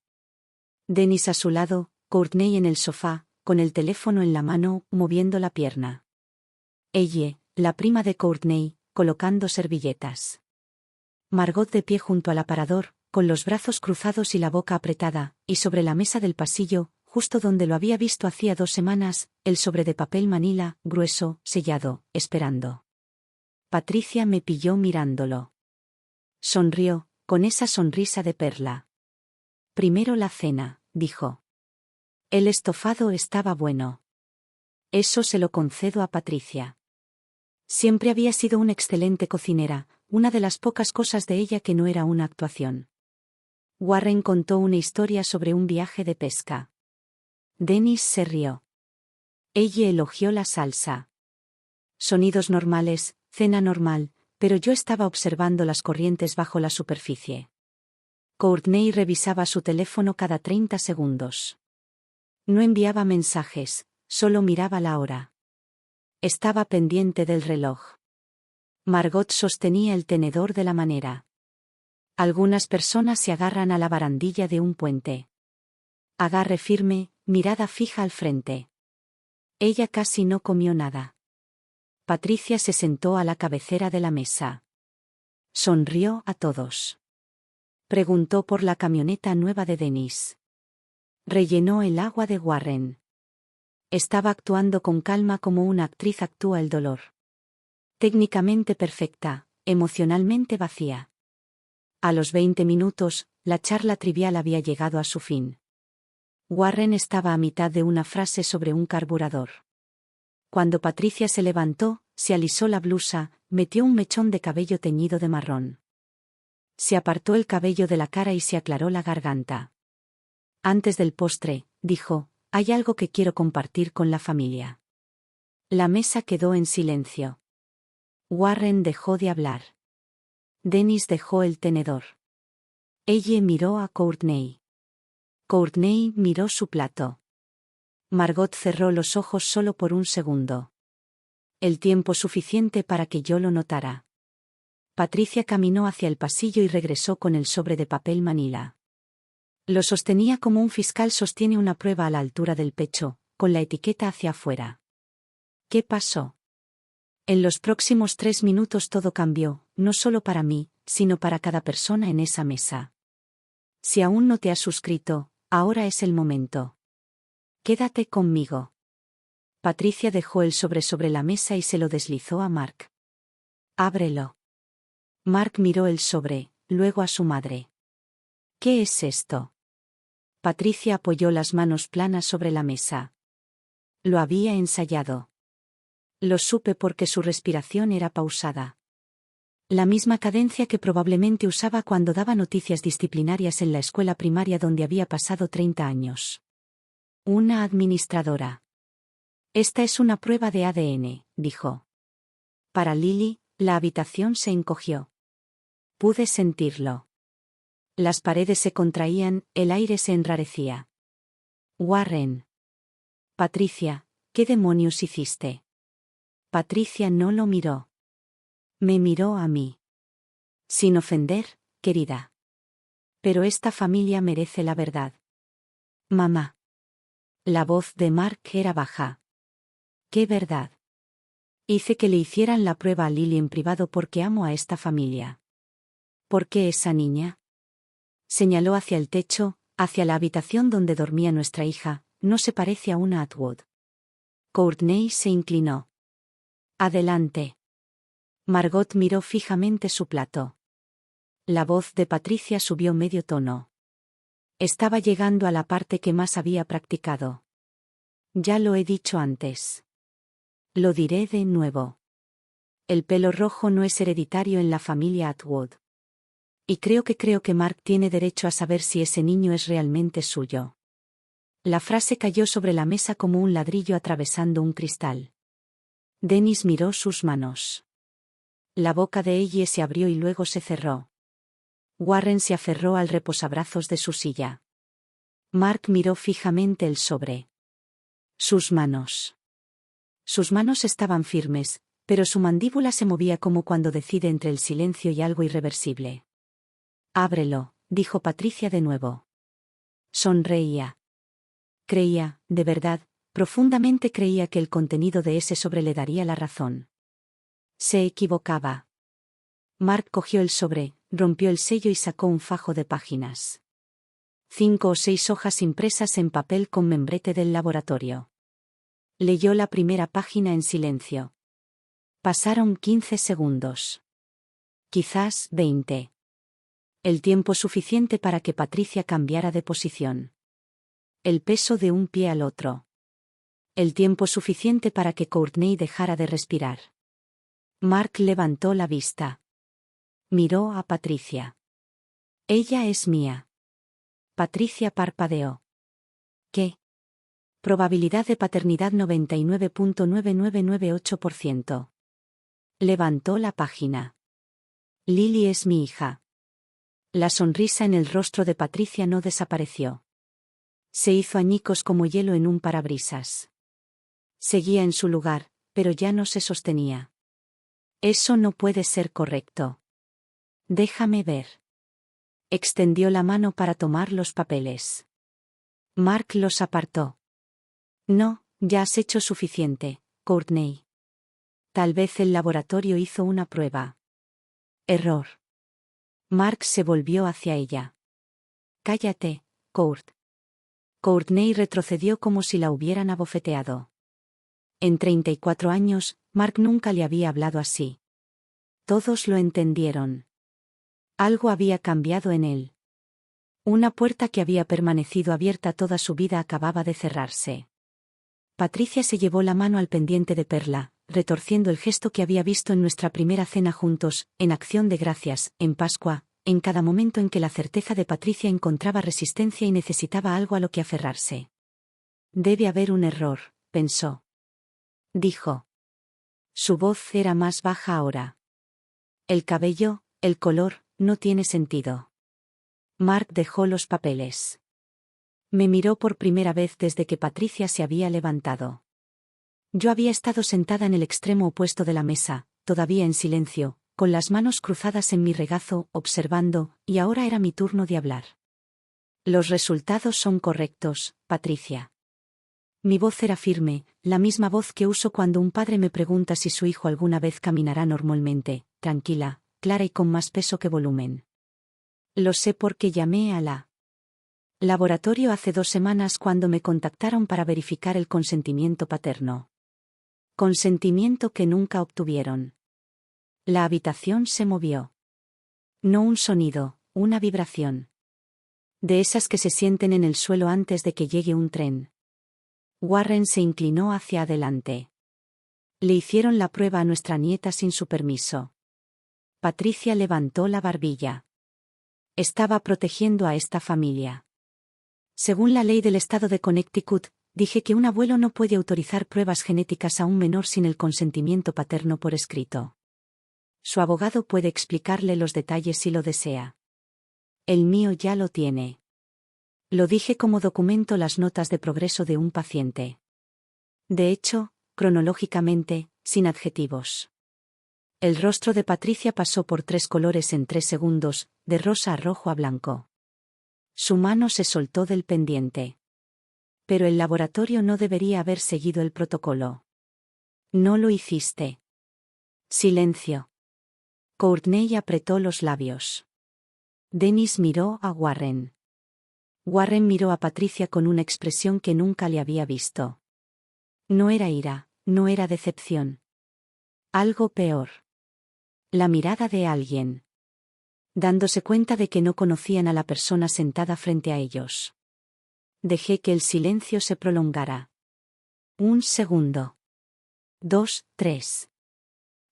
Dennis a su lado, Courtney en el sofá, con el teléfono en la mano, moviendo la pierna. Elle, la prima de Courtney, colocando servilletas. Margot de pie junto al aparador, con los brazos cruzados y la boca apretada, y sobre la mesa del pasillo, justo donde lo había visto hacía 2 semanas, el sobre de papel manila, grueso, sellado, esperando. Patricia me pilló mirándolo. Sonrió, con esa sonrisa de perla. Primero la cena, dijo. El estofado estaba bueno. Eso se lo concedo a Patricia. Siempre había sido una excelente cocinera, una de las pocas cosas de ella que no era una actuación. Warren contó una historia sobre un viaje de pesca. Dennis se rió. Ella elogió la salsa. Sonidos normales, cena normal, pero yo estaba observando las corrientes bajo la superficie. Courtney revisaba su teléfono cada 30 segundos. No enviaba mensajes, solo miraba la hora. Estaba pendiente del reloj. Margot sostenía el tenedor de la manera. Algunas personas se agarran a la barandilla de un puente. Agarre firme, mirada fija al frente. Ella casi no comió nada. Patricia se sentó a la cabecera de la mesa. Sonrió a todos. Preguntó por la camioneta nueva de Dennis. Rellenó el agua de Warren. Estaba actuando con calma como una actriz actúa el dolor. Técnicamente perfecta, emocionalmente vacía. A los 20 minutos, la charla trivial había llegado a su fin. Warren estaba a mitad de una frase sobre un carburador. Cuando Patricia se levantó, se alisó la blusa, metió un mechón de cabello teñido de marrón. Se apartó el cabello de la cara y se aclaró la garganta. Antes del postre, dijo, hay algo que quiero compartir con la familia. La mesa quedó en silencio. Warren dejó de hablar. Dennis dejó el tenedor. Ella miró a Courtney. Courtney miró su plato. Margot cerró los ojos solo por un segundo. El tiempo suficiente para que yo lo notara. Patricia caminó hacia el pasillo y regresó con el sobre de papel manila. Lo sostenía como un fiscal sostiene una prueba a la altura del pecho, con la etiqueta hacia afuera. ¿Qué pasó? En los próximos 3 minutos todo cambió, no solo para mí, sino para cada persona en esa mesa. Si aún no te has suscrito, ahora es el momento. Quédate conmigo. Patricia dejó el sobre la mesa y se lo deslizó a Mark. Ábrelo. Mark miró el sobre, luego a su madre. ¿Qué es esto? Patricia apoyó las manos planas sobre la mesa. Lo había ensayado. Lo supe porque su respiración era pausada. La misma cadencia que probablemente usaba cuando daba noticias disciplinarias en la escuela primaria donde había pasado 30 años. Una administradora. Esta es una prueba de ADN, dijo. Para Lily, la habitación se encogió. Pude sentirlo. Las paredes se contraían, el aire se enrarecía. Warren. Patricia, ¿qué demonios hiciste? Patricia no lo miró. Me miró a mí. Sin ofender, querida. Pero esta familia merece la verdad. Mamá. La voz de Mark era baja. ¿Qué verdad? Hice que le hicieran la prueba a Lily en privado porque amo a esta familia. ¿Por qué esa niña? Señaló hacia el techo, hacia la habitación donde dormía nuestra hija, no se parece a una Atwood. Courtney se inclinó. Adelante. Margot miró fijamente su plato. La voz de Patricia subió medio tono. Estaba llegando a la parte que más había practicado. Ya lo he dicho antes. Lo diré de nuevo. El pelo rojo no es hereditario en la familia Atwood. Y creo que Mark tiene derecho a saber si ese niño es realmente suyo. La frase cayó sobre la mesa como un ladrillo atravesando un cristal. Dennis miró sus manos. La boca de ella se abrió y luego se cerró. Warren se aferró al reposabrazos de su silla. Mark miró fijamente el sobre. Sus manos. Sus manos estaban firmes, pero su mandíbula se movía como cuando decide entre el silencio y algo irreversible. Ábrelo, dijo Patricia de nuevo. Sonreía. Creía, de verdad, profundamente creía que el contenido de ese sobre le daría la razón. Se equivocaba. Mark cogió el sobre, rompió el sello y sacó un fajo de páginas. 5 o 6 hojas impresas en papel con membrete del laboratorio. Leyó la primera página en silencio. Pasaron 15 segundos. Quizás 20. El tiempo suficiente para que Patricia cambiara de posición. El peso de un pie al otro. El tiempo suficiente para que Courtney dejara de respirar. Mark levantó la vista. Miró a Patricia. Ella es mía. Patricia parpadeó. ¿Qué? Probabilidad de paternidad 99.9998%. Levantó la página. Lily es mi hija. La sonrisa en el rostro de Patricia no desapareció. Se hizo añicos como hielo en un parabrisas. Seguía en su lugar, pero ya no se sostenía. Eso no puede ser correcto. Déjame ver. Extendió la mano para tomar los papeles. Mark los apartó. No, ya has hecho suficiente, Courtney. Tal vez el laboratorio hizo una prueba. Error. Mark se volvió hacia ella. Cállate, Court. Courtney retrocedió como si la hubieran abofeteado. En 34 años, Mark nunca le había hablado así. Todos lo entendieron. Algo había cambiado en él. Una puerta que había permanecido abierta toda su vida acababa de cerrarse. Patricia se llevó la mano al pendiente de perla, retorciendo el gesto que había visto en nuestra primera cena juntos, en Acción de Gracias, en Pascua, en cada momento en que la certeza de Patricia encontraba resistencia y necesitaba algo a lo que aferrarse. Debe haber un error, pensó. Dijo. Su voz era más baja ahora. El cabello, el color, no tiene sentido. Mark dejó los papeles. Me miró por primera vez desde que Patricia se había levantado. Yo había estado sentada en el extremo opuesto de la mesa, todavía en silencio, con las manos cruzadas en mi regazo, observando, y ahora era mi turno de hablar. Los resultados son correctos, Patricia. Mi voz era firme, la misma voz que uso cuando un padre me pregunta si su hijo alguna vez caminará normalmente, tranquila, clara y con más peso que volumen. Lo sé porque llamé a la laboratorio hace 2 semanas cuando me contactaron para verificar el consentimiento paterno. Consentimiento que nunca obtuvieron. La habitación se movió. No un sonido, una vibración. De esas que se sienten en el suelo antes de que llegue un tren. Warren se inclinó hacia adelante. Le hicieron la prueba a nuestra nieta sin su permiso. Patricia levantó la barbilla. Estaba protegiendo a esta familia. Según la ley del estado de Connecticut, dije que un abuelo no puede autorizar pruebas genéticas a un menor sin el consentimiento paterno por escrito. Su abogado puede explicarle los detalles si lo desea. El mío ya lo tiene. Lo dije como documento las notas de progreso de un paciente. De hecho, cronológicamente, sin adjetivos. El rostro de Patricia pasó por 3 colores en 3 segundos, de rosa a rojo a blanco. Su mano se soltó del pendiente. Pero el laboratorio no debería haber seguido el protocolo. No lo hiciste. Silencio. Courtney apretó los labios. Dennis miró a Warren. Warren miró a Patricia con una expresión que nunca le había visto. No era ira, no era decepción. Algo peor. La mirada de alguien. Dándose cuenta de que no conocían a la persona sentada frente a ellos. Dejé que el silencio se prolongara. 1 segundo. 2, 3.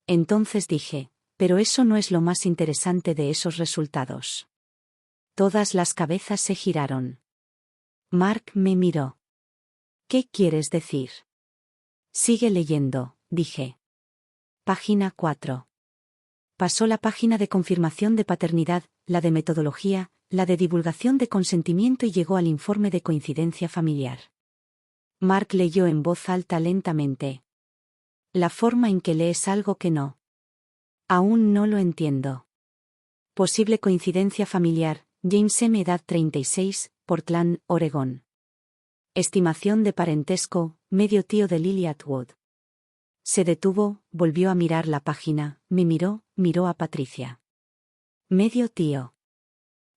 Entonces dije, pero eso no es lo más interesante de esos resultados. Todas las cabezas se giraron. Mark me miró. ¿Qué quieres decir? Sigue leyendo, dije. Página 4. Pasó la página de confirmación de paternidad, la de metodología, la de divulgación de consentimiento y llegó al informe de coincidencia familiar. Mark leyó en voz alta lentamente. La forma en que lees algo que no. Aún no lo entiendo. Posible coincidencia familiar, James M. edad 36, Portland, Oregón. Estimación de parentesco, medio tío de Lily Atwood. Se detuvo, volvió a mirar la página, me miró a Patricia. Medio tío.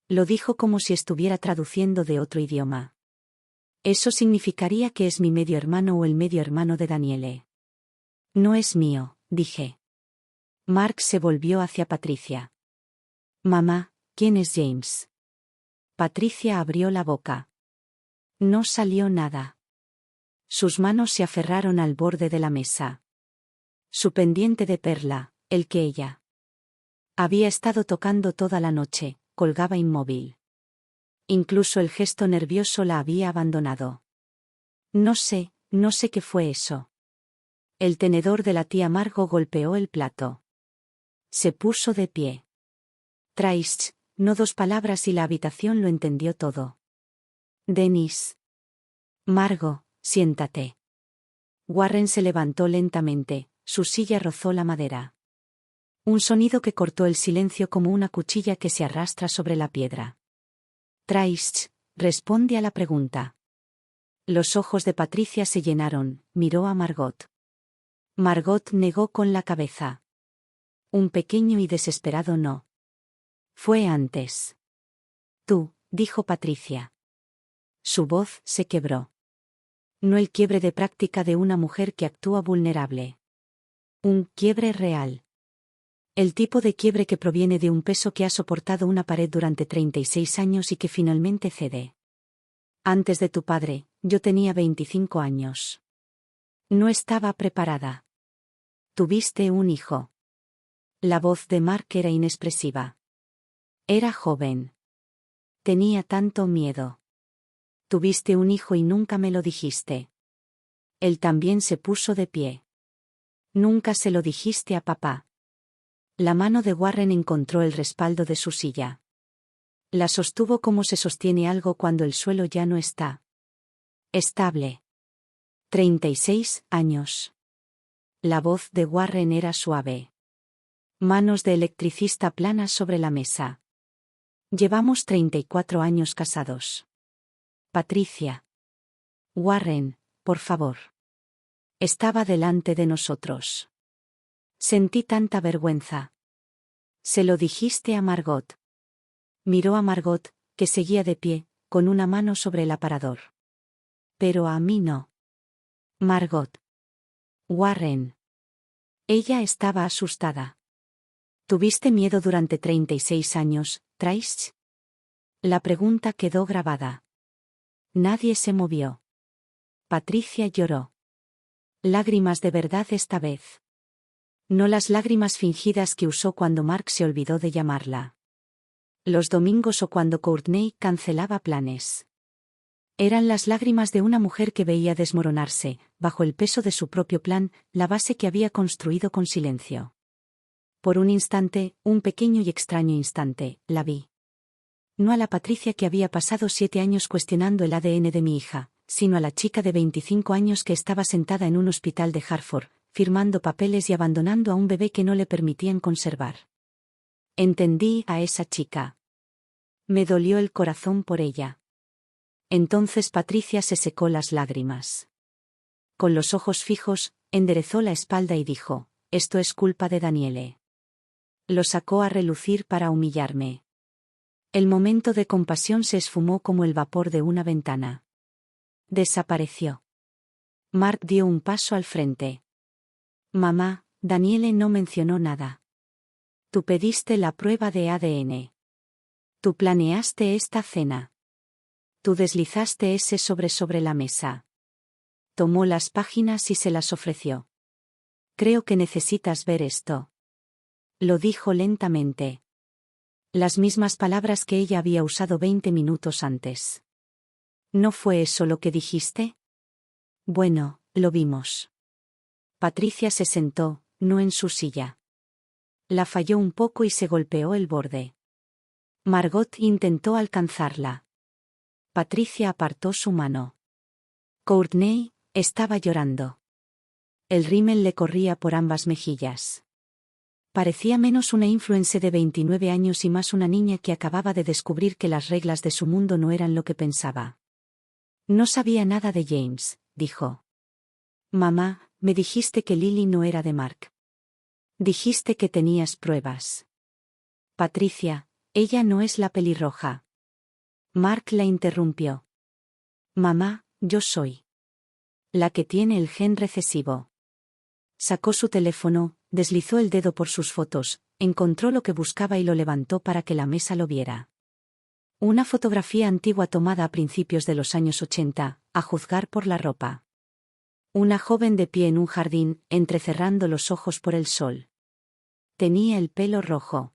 Lo dijo como si estuviera traduciendo de otro idioma. Eso significaría que es mi medio hermano o el medio hermano de Daniele. No es mío, dije. Mark se volvió hacia Patricia. Mamá, ¿quién es James? Patricia abrió la boca. No salió nada. Sus manos se aferraron al borde de la mesa. Su pendiente de perla, el que ella había estado tocando toda la noche, colgaba inmóvil. Incluso el gesto nervioso la había abandonado. No sé qué fue eso. El tenedor de la tía Margo golpeó el plato. Se puso de pie. Traist, no 2 palabras y la habitación lo entendió todo. Dennis. Margo, siéntate. Warren se levantó lentamente, su silla rozó la madera. Un sonido que cortó el silencio como una cuchilla que se arrastra sobre la piedra. Traist, responde a la pregunta. Los ojos de Patricia se llenaron, miró a Margot. Margot negó con la cabeza. Un pequeño y desesperado no. Fue antes. Tú, dijo Patricia. Su voz se quebró. No el quiebre de práctica de una mujer que actúa vulnerable. Un quiebre real. El tipo de quiebre que proviene de un peso que ha soportado una pared durante 36 años y que finalmente cede. Antes de tu padre, yo tenía 25 años. No estaba preparada. Tuviste un hijo. La voz de Mark era inexpresiva. Era joven. Tenía tanto miedo. Tuviste un hijo y nunca me lo dijiste. Él también se puso de pie. Nunca se lo dijiste a papá. La mano de Warren encontró el respaldo de su silla. La sostuvo como se sostiene algo cuando el suelo ya no está estable. 36 años. La voz de Warren era suave. Manos de electricista planas sobre la mesa. Llevamos 34 años casados. Patricia. Warren, por favor. Estaba delante de nosotros. Sentí tanta vergüenza. Se lo dijiste a Margot. Miró a Margot, que seguía de pie, con una mano sobre el aparador. Pero a mí no. Margot. Warren. Ella estaba asustada. ¿Tuviste miedo durante 36 años, Traist? La pregunta quedó grabada. Nadie se movió. Patricia lloró. Lágrimas de verdad esta vez. No las lágrimas fingidas que usó cuando Mark se olvidó de llamarla. Los domingos o cuando Courtney cancelaba planes. Eran las lágrimas de una mujer que veía desmoronarse, bajo el peso de su propio plan, la base que había construido con silencio. Por un instante, un pequeño y extraño instante, la vi. No a la Patricia que había pasado 7 años cuestionando el ADN de mi hija, sino a la chica de 25 años que estaba sentada en un hospital de Hartford, firmando papeles y abandonando a un bebé que no le permitían conservar. Entendí a esa chica. Me dolió el corazón por ella. Entonces Patricia se secó las lágrimas. Con los ojos fijos, enderezó la espalda y dijo: «Esto es culpa de Daniele. Lo sacó a relucir para humillarme». El momento de compasión se esfumó como el vapor de una ventana. Desapareció. Mark dio un paso al frente. «Mamá, Daniele no mencionó nada. Tú pediste la prueba de ADN. Tú planeaste esta cena. Tú deslizaste ese sobre la mesa». Tomó las páginas y se las ofreció. «Creo que necesitas ver esto». Lo dijo lentamente. Las mismas palabras que ella había usado 20 minutos antes. ¿No fue eso lo que dijiste? Bueno, lo vimos. Patricia se sentó, no en su silla. La falló un poco y se golpeó el borde. Margot intentó alcanzarla. Patricia apartó su mano. Courtney estaba llorando. El rímel le corría por ambas mejillas. Parecía menos una influencer de 29 años y más una niña que acababa de descubrir que las reglas de su mundo no eran lo que pensaba. «No sabía nada de James», dijo. «Mamá, me dijiste que Lily no era de Mark. Dijiste que tenías pruebas». «Patricia, ella no es la pelirroja». Mark la interrumpió. «Mamá, yo soy la que tiene el gen recesivo». Sacó su teléfono, deslizó el dedo por sus fotos, encontró lo que buscaba y lo levantó para que la mesa lo viera. Una fotografía antigua tomada a principios de los años 80, a juzgar por la ropa. Una joven de pie en un jardín, entrecerrando los ojos por el sol. Tenía el pelo rojo.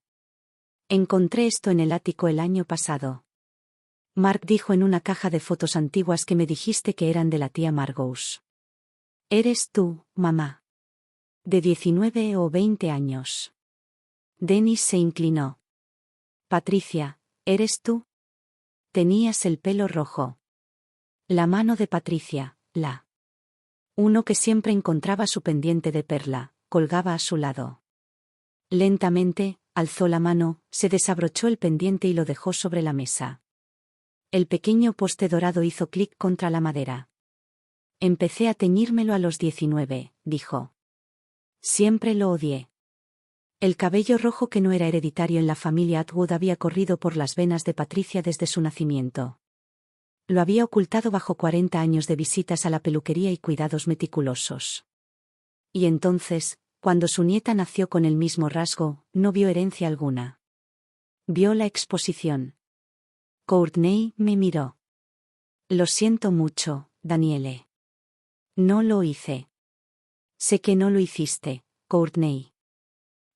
«Encontré esto en el ático el año pasado». Mark dijo en una caja de fotos antiguas que me dijiste que eran de la tía Margaux. «Eres tú, mamá. De 19 o 20 años». Dennis se inclinó. «Patricia, ¿eres tú?» Tenías el pelo rojo. La mano de Patricia, uno que siempre encontraba su pendiente de perla, colgaba a su lado. Lentamente, alzó la mano, se desabrochó el pendiente y lo dejó sobre la mesa. El pequeño poste dorado hizo clic contra la madera. «Empecé a teñírmelo a los 19», dijo. «Siempre lo odié». El cabello rojo que no era hereditario en la familia Atwood había corrido por las venas de Patricia desde su nacimiento. Lo había ocultado bajo 40 años de visitas a la peluquería y cuidados meticulosos. Y entonces, cuando su nieta nació con el mismo rasgo, no vio herencia alguna. Vio la exposición. Courtney me miró. «Lo siento mucho, Daniele. No lo hice». «Sé que no lo hiciste, Courtney».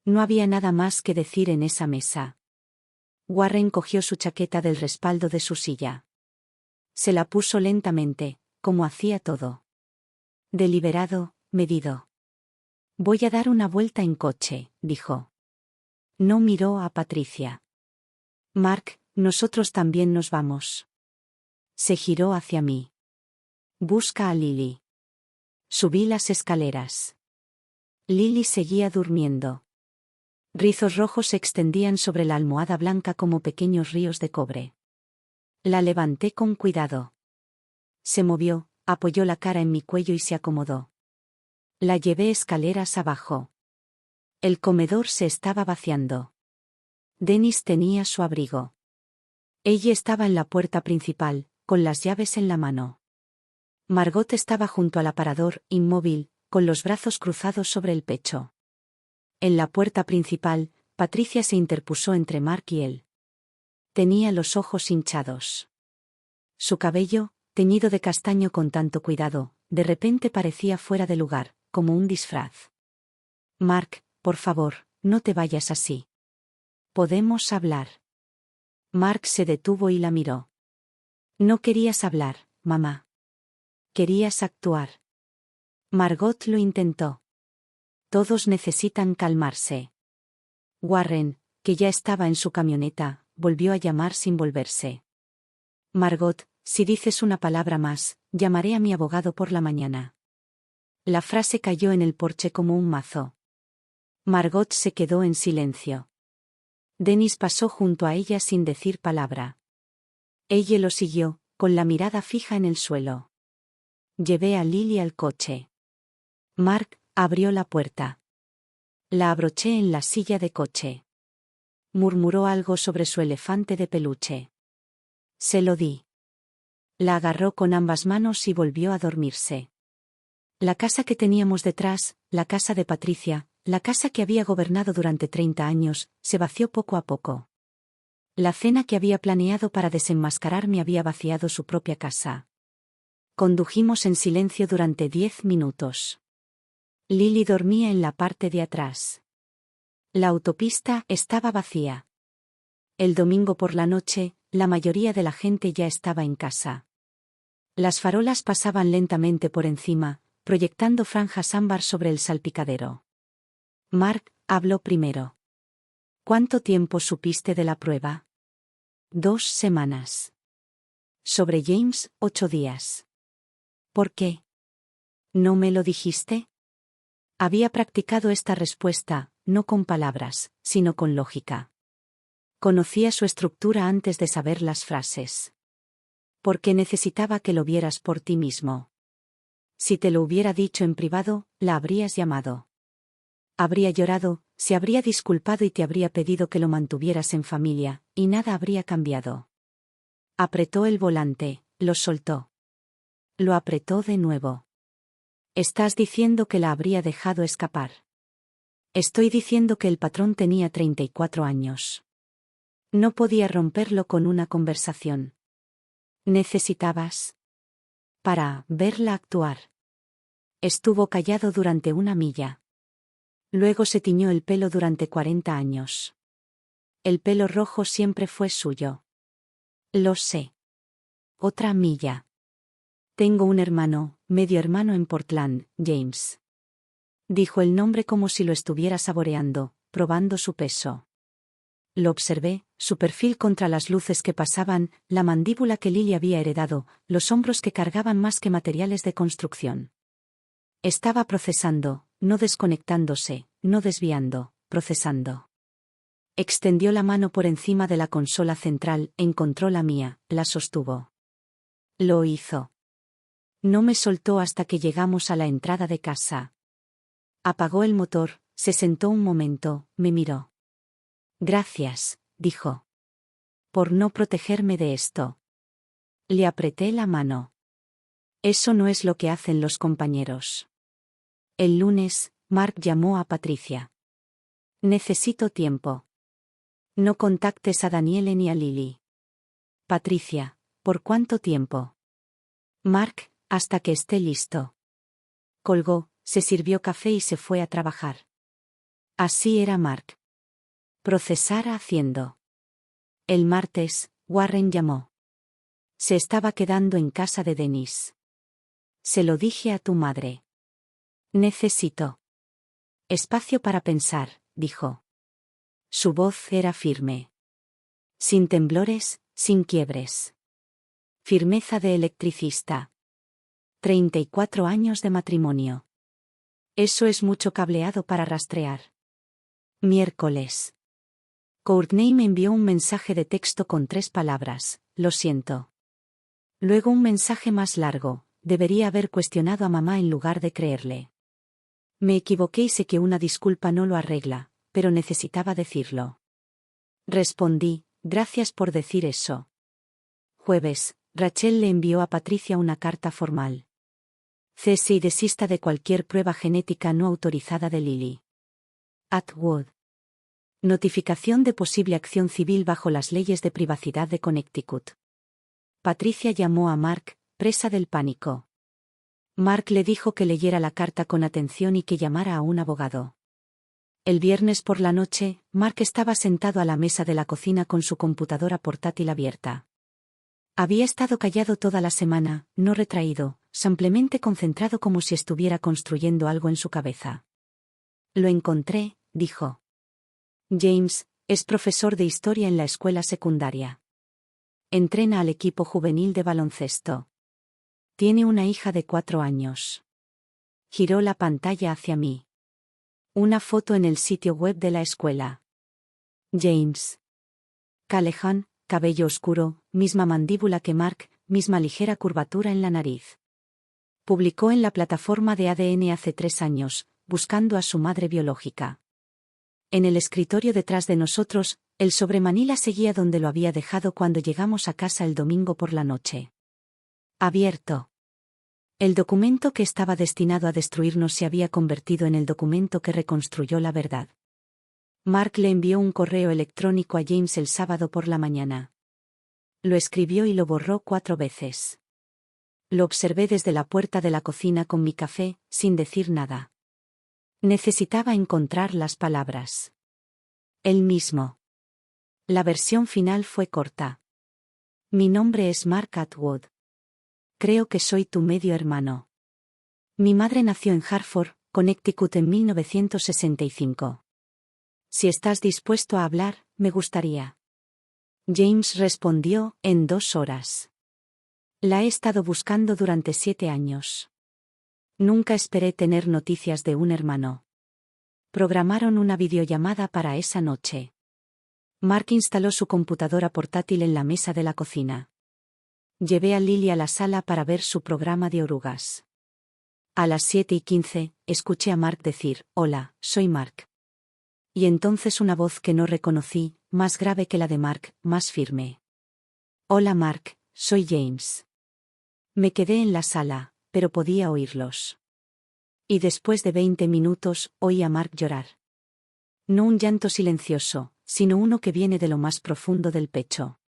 No había nada más que decir en esa mesa. Warren cogió su chaqueta del respaldo de su silla. Se la puso lentamente, como hacía todo. Deliberado, medido. «Voy a dar una vuelta en coche», dijo. No miró a Patricia. «Mark, nosotros también nos vamos». Se giró hacia mí. «Busca a Lily». Subí las escaleras. Lily seguía durmiendo. Rizos rojos se extendían sobre la almohada blanca como pequeños ríos de cobre. La levanté con cuidado. Se movió, apoyó la cara en mi cuello y se acomodó. La llevé escaleras abajo. El comedor se estaba vaciando. Dennis tenía su abrigo. Ella estaba en la puerta principal, con las llaves en la mano. Margot estaba junto al aparador, inmóvil, con los brazos cruzados sobre el pecho. En la puerta principal, Patricia se interpuso entre Mark y él. Tenía los ojos hinchados. Su cabello, teñido de castaño con tanto cuidado, de repente parecía fuera de lugar, como un disfraz. «Mark, por favor, no te vayas así. Podemos hablar. Mark se detuvo y la miró. No querías hablar, mamá. Querías actuar. Margot lo intentó. Todos necesitan calmarse. Warren, que ya estaba en su camioneta, volvió a llamar sin volverse. Margot, si dices una palabra más, llamaré a mi abogado por la mañana. La frase cayó en el porche como un mazo. Margot se quedó en silencio. Dennis pasó junto a ella sin decir palabra. Ella lo siguió, con la mirada fija en el suelo. Llevé a Lily al coche. Mark abrió la puerta. La abroché en la silla de coche. Murmuró algo sobre su elefante de peluche. Se lo di. La agarró con ambas manos y volvió a dormirse. La casa que teníamos detrás, la casa de Patricia, la casa que había gobernado durante 30 años, se vació poco a poco. La cena que había planeado para desenmascararme había vaciado su propia casa. Condujimos en silencio durante 10 minutos. Lily dormía en la parte de atrás. La autopista estaba vacía. El domingo por la noche, la mayoría de la gente ya estaba en casa. Las farolas pasaban lentamente por encima, proyectando franjas ámbar sobre el salpicadero. Mark habló primero. ¿Cuánto tiempo supiste de la prueba? 2 semanas. Sobre James, 8 días. ¿Por qué? ¿No me lo dijiste? Había practicado esta respuesta, no con palabras, sino con lógica. Conocía su estructura antes de saber las frases. Porque necesitaba que lo vieras por ti mismo. Si te lo hubiera dicho en privado, la habrías llamado. Habría llorado, se habría disculpado y te habría pedido que lo mantuvieras en familia, y nada habría cambiado. Apretó el volante, lo soltó. Lo apretó de nuevo. Estás diciendo que la habría dejado escapar. Estoy diciendo que el patrón tenía 34 años. No podía romperlo con una conversación. Necesitabas. Para verla actuar. Estuvo callado durante 1 milla. Luego se tiñó el pelo durante 40 años. El pelo rojo siempre fue suyo. Lo sé. 1 milla. Tengo un hermano, medio hermano en Portland, James. Dijo el nombre como si lo estuviera saboreando, probando su peso. Lo observé, su perfil contra las luces que pasaban, la mandíbula que Lily había heredado, los hombros que cargaban más que materiales de construcción. Estaba procesando, no desconectándose, no desviando, procesando. Extendió la mano por encima de la consola central, encontró la mía, la sostuvo. Lo hizo. No me soltó hasta que llegamos a la entrada de casa. Apagó el motor, se sentó un momento, me miró. Gracias, dijo. Por no protegerme de esto. Le apreté la mano. Eso no es lo que hacen los compañeros. El lunes, Mark llamó a Patricia. Necesito tiempo. No contactes a Daniele ni a Lily. Patricia, ¿por cuánto tiempo? Mark, hasta que esté listo. Colgó, se sirvió café y se fue a trabajar. Así era Mark. Procesar haciendo. El martes, Warren llamó. Se estaba quedando en casa de Dennis. Se lo dije a tu madre. Necesito espacio para pensar, dijo. Su voz era firme. Sin temblores, sin quiebres. Firmeza de electricista. 34 años de matrimonio. Eso es mucho cableado para rastrear. Miércoles. Courtney me envió un mensaje de texto con 3 palabras, lo siento. Luego un mensaje más largo, debería haber cuestionado a mamá en lugar de creerle. Me equivoqué y sé que una disculpa no lo arregla, pero necesitaba decirlo. Respondí, gracias por decir eso. Jueves, Rachel le envió a Patricia una carta formal. Cese y desista de cualquier prueba genética no autorizada de Lily. Atwood. Notificación de posible acción civil bajo las leyes de privacidad de Connecticut. Patricia llamó a Mark, presa del pánico. Mark le dijo que leyera la carta con atención y que llamara a un abogado. El viernes por la noche, Mark estaba sentado a la mesa de la cocina con su computadora portátil abierta. Había estado callado toda la semana, no retraído, simplemente concentrado como si estuviera construyendo algo en su cabeza. Lo encontré, dijo. James es profesor de historia en la escuela secundaria. Entrena al equipo juvenil de baloncesto. Tiene una hija de 4 años. Giró la pantalla hacia mí. Una foto en el sitio web de la escuela. James Callahan, cabello oscuro, misma mandíbula que Mark, misma ligera curvatura en la nariz. Publicó en la plataforma de ADN hace 3 años, buscando a su madre biológica. En el escritorio detrás de nosotros, el sobre Manila seguía donde lo había dejado cuando llegamos a casa el domingo por la noche. Abierto. El documento que estaba destinado a destruirnos se había convertido en el documento que reconstruyó la verdad. Mark le envió un correo electrónico a James el sábado por la mañana. Lo escribió y lo borró 4 veces. Lo observé desde la puerta de la cocina con mi café, sin decir nada. Necesitaba encontrar las palabras. Él mismo. La versión final fue corta. Mi nombre es Mark Atwood. Creo que soy tu medio hermano. Mi madre nació en Hartford, Connecticut en 1965. Si estás dispuesto a hablar, me gustaría. James respondió, en 2 horas. La he estado buscando durante 7 años. Nunca esperé tener noticias de un hermano. Programaron una videollamada para esa noche. Mark instaló su computadora portátil en la mesa de la cocina. Llevé a Lily a la sala para ver su programa de orugas. A las 7:15, escuché a Mark decir, «Hola, soy Mark». Y entonces una voz que no reconocí, más grave que la de Mark, más firme. «Hola Mark, soy James». Me quedé en la sala, pero podía oírlos. Y después de 20 minutos, oí a Mark llorar. No un llanto silencioso, sino uno que viene de lo más profundo del pecho.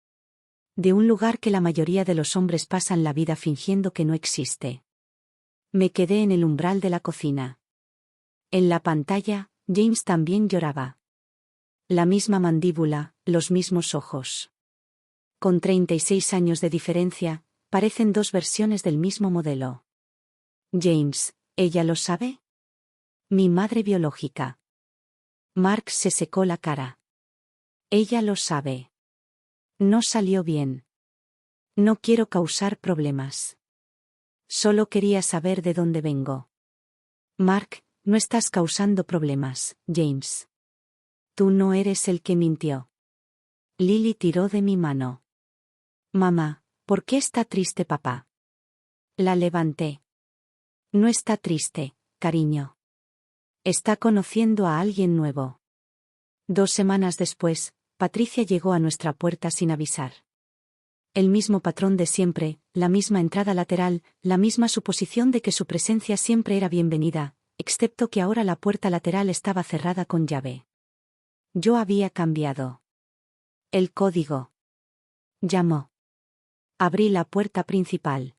De un lugar que la mayoría de los hombres pasan la vida fingiendo que no existe. Me quedé en el umbral de la cocina. En la pantalla, James también lloraba. La misma mandíbula, los mismos ojos. Con 36 años de diferencia, parecen 2 versiones del mismo modelo. James, ¿ella lo sabe? Mi madre biológica. Mark se secó la cara. Ella lo sabe. No salió bien. No quiero causar problemas. Solo quería saber de dónde vengo. Mark, no estás causando problemas, James. Tú no eres el que mintió. Lily tiró de mi mano. Mamá, ¿por qué está triste papá? La levanté. No está triste, cariño. Está conociendo a alguien nuevo. 2 semanas después, Patricia llegó a nuestra puerta sin avisar. El mismo patrón de siempre, la misma entrada lateral, la misma suposición de que su presencia siempre era bienvenida, excepto que ahora la puerta lateral estaba cerrada con llave. Yo había cambiado. El código. Llamó. Abrí la puerta principal.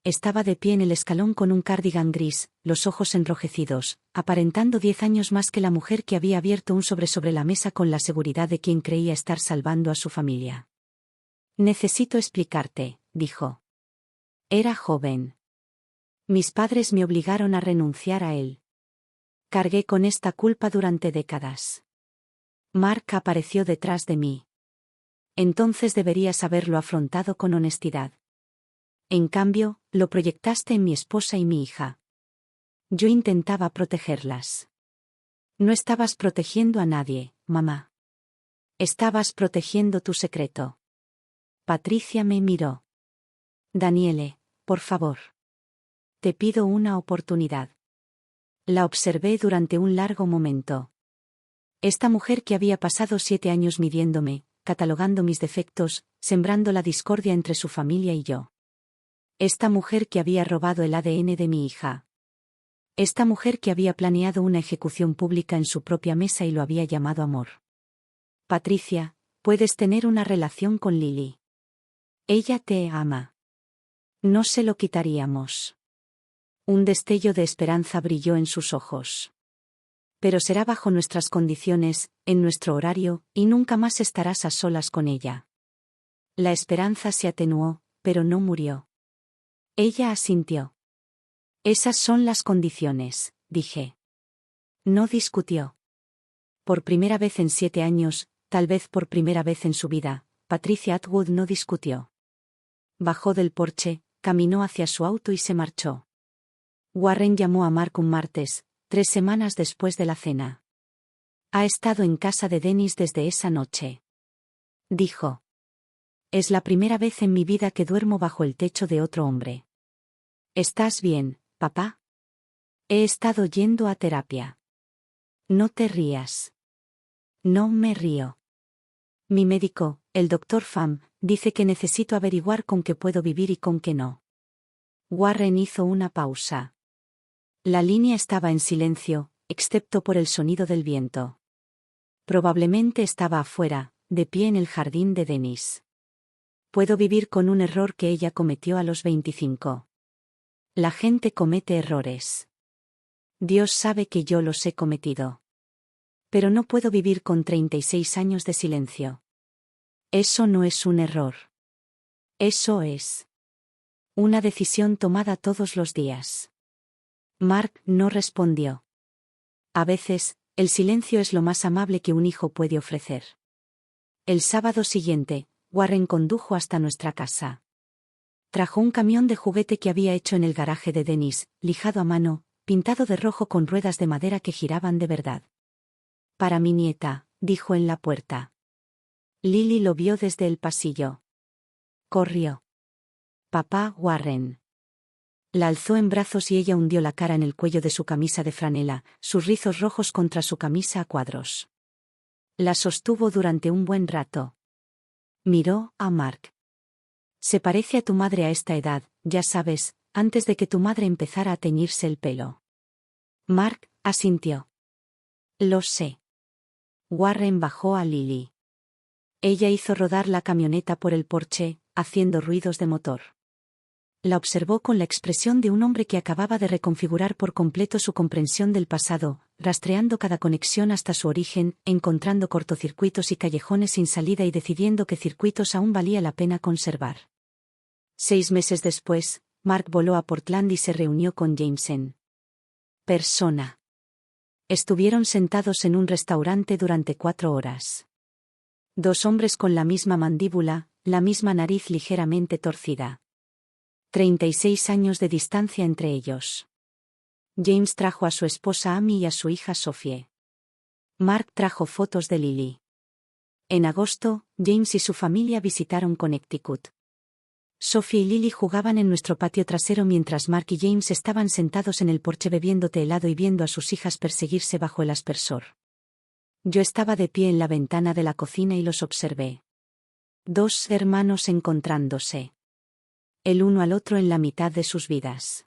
Estaba de pie en el escalón con un cardigan gris, los ojos enrojecidos, aparentando 10 años más que la mujer que había abierto un sobre la mesa con la seguridad de quien creía estar salvando a su familia. Necesito explicarte, dijo. Era joven. Mis padres me obligaron a renunciar a él. Cargué con esta culpa durante décadas. Mark apareció detrás de mí. Entonces deberías haberlo afrontado con honestidad. En cambio, lo proyectaste en mi esposa y mi hija. Yo intentaba protegerlas. No estabas protegiendo a nadie, mamá. Estabas protegiendo tu secreto. Patricia me miró. Daniele, por favor. Te pido una oportunidad. La observé durante un largo momento. Esta mujer que había pasado 7 años midiéndome, catalogando mis defectos, sembrando la discordia entre su familia y yo. Esta mujer que había robado el ADN de mi hija. Esta mujer que había planeado una ejecución pública en su propia mesa y lo había llamado amor. Patricia, puedes tener una relación con Lily. Ella te ama. No se lo quitaríamos. Un destello de esperanza brilló en sus ojos. Pero será bajo nuestras condiciones, en nuestro horario, y nunca más estarás a solas con ella. La esperanza se atenuó, pero no murió. Ella asintió. Esas son las condiciones, dije. No discutió. Por primera vez en 7 años, tal vez por primera vez en su vida, Patricia Atwood no discutió. Bajó del porche, caminó hacia su auto y se marchó. Warren llamó a Mark un martes, 3 semanas después de la cena. Ha estado en casa de Dennis desde esa noche. Dijo. Es la primera vez en mi vida que duermo bajo el techo de otro hombre. ¿Estás bien, papá? He estado yendo a terapia. No te rías. No me río. Mi médico, el doctor Pham, dice que necesito averiguar con qué puedo vivir y con qué no. Warren hizo una pausa. La línea estaba en silencio, excepto por el sonido del viento. Probablemente estaba afuera, de pie en el jardín de Dennis. Puedo vivir con un error que ella cometió a los 25. La gente comete errores. Dios sabe que yo los he cometido. Pero no puedo vivir con 36 años de silencio. Eso no es un error. Eso es una decisión tomada todos los días. Mark no respondió. A veces, el silencio es lo más amable que un hijo puede ofrecer. El sábado siguiente, Warren condujo hasta nuestra casa. Trajo un camión de juguete que había hecho en el garaje de Dennis, lijado a mano, pintado de rojo con ruedas de madera que giraban de verdad. Para mi nieta, dijo en la puerta. Lily lo vio desde el pasillo. Corrió. Papá, Warren. La alzó en brazos y ella hundió la cara en el cuello de su camisa de franela, sus rizos rojos contra su camisa a cuadros. La sostuvo durante un buen rato. Miró a Mark. Se parece a tu madre a esta edad, ya sabes, antes de que tu madre empezara a teñirse el pelo. Mark asintió. Lo sé. Warren bajó a Lily. Ella hizo rodar la camioneta por el porche, haciendo ruidos de motor. La observó con la expresión de un hombre que acababa de reconfigurar por completo su comprensión del pasado, rastreando cada conexión hasta su origen, encontrando cortocircuitos y callejones sin salida y decidiendo qué circuitos aún valía la pena conservar. 6 meses después, Mark voló a Portland y se reunió con James en persona. Estuvieron sentados en un restaurante durante 4 horas. 2 hombres con la misma mandíbula, la misma nariz ligeramente torcida. 36 años de distancia entre ellos. James trajo a su esposa Amy y a su hija Sophie. Mark trajo fotos de Lily. En agosto, James y su familia visitaron Connecticut. Sophie y Lily jugaban en nuestro patio trasero mientras Mark y James estaban sentados en el porche bebiendo té helado y viendo a sus hijas perseguirse bajo el aspersor. Yo estaba de pie en la ventana de la cocina y los observé. 2 hermanos encontrándose. El uno al otro en la mitad de sus vidas.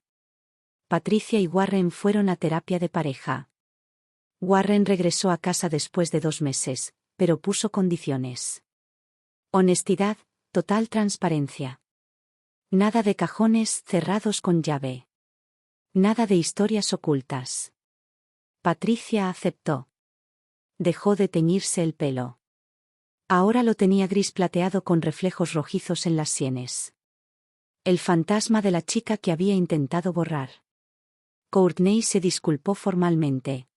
Patricia y Warren fueron a terapia de pareja. Warren regresó a casa después de 2 meses, pero puso condiciones. Honestidad, total transparencia. Nada de cajones cerrados con llave. Nada de historias ocultas. Patricia aceptó. Dejó de teñirse el pelo. Ahora lo tenía gris plateado con reflejos rojizos en las sienes. El fantasma de la chica que había intentado borrar. Courtney se disculpó formalmente.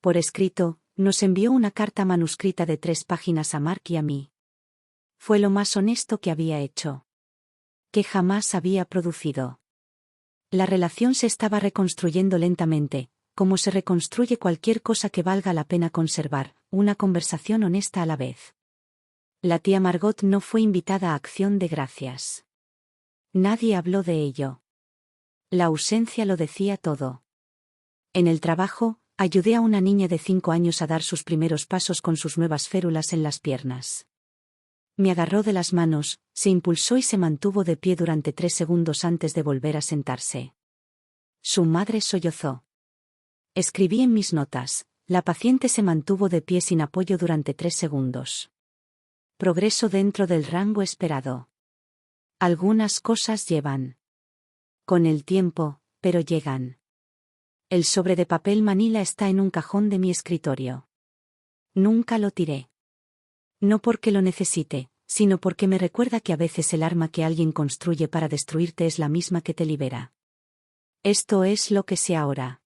Por escrito, nos envió una carta manuscrita de 3 páginas a Mark y a mí. Fue lo más honesto que había hecho. Que jamás había producido. La relación se estaba reconstruyendo lentamente, como se reconstruye cualquier cosa que valga la pena conservar, una conversación honesta a la vez. La tía Margot no fue invitada a Acción de Gracias. Nadie habló de ello. La ausencia lo decía todo. En el trabajo, ayudé a una niña de 5 años a dar sus primeros pasos con sus nuevas férulas en las piernas. Me agarró de las manos, se impulsó y se mantuvo de pie durante 3 segundos antes de volver a sentarse. Su madre sollozó. Escribí en mis notas, la paciente se mantuvo de pie sin apoyo durante 3 segundos. Progreso dentro del rango esperado. Algunas cosas llevan. Con el tiempo, pero llegan. El sobre de papel manila está en un cajón de mi escritorio. Nunca lo tiré. No porque lo necesite, sino porque me recuerda que a veces el arma que alguien construye para destruirte es la misma que te libera. Esto es lo que sé ahora.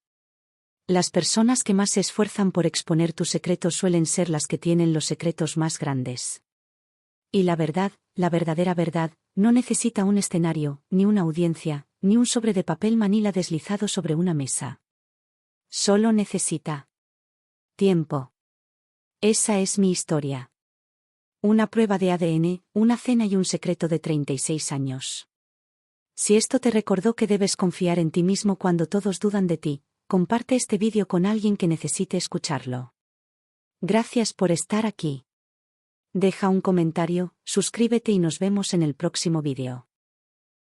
Las personas que más se esfuerzan por exponer tus secretos suelen ser las que tienen los secretos más grandes. Y la verdad, la verdadera verdad, no necesita un escenario, ni una audiencia, ni un sobre de papel manila deslizado sobre una mesa. Solo necesita tiempo. Esa es mi historia. Una prueba de ADN, una cena y un secreto de 36 años. Si esto te recordó que debes confiar en ti mismo cuando todos dudan de ti, comparte este vídeo con alguien que necesite escucharlo. Gracias por estar aquí. Deja un comentario, suscríbete y nos vemos en el próximo vídeo.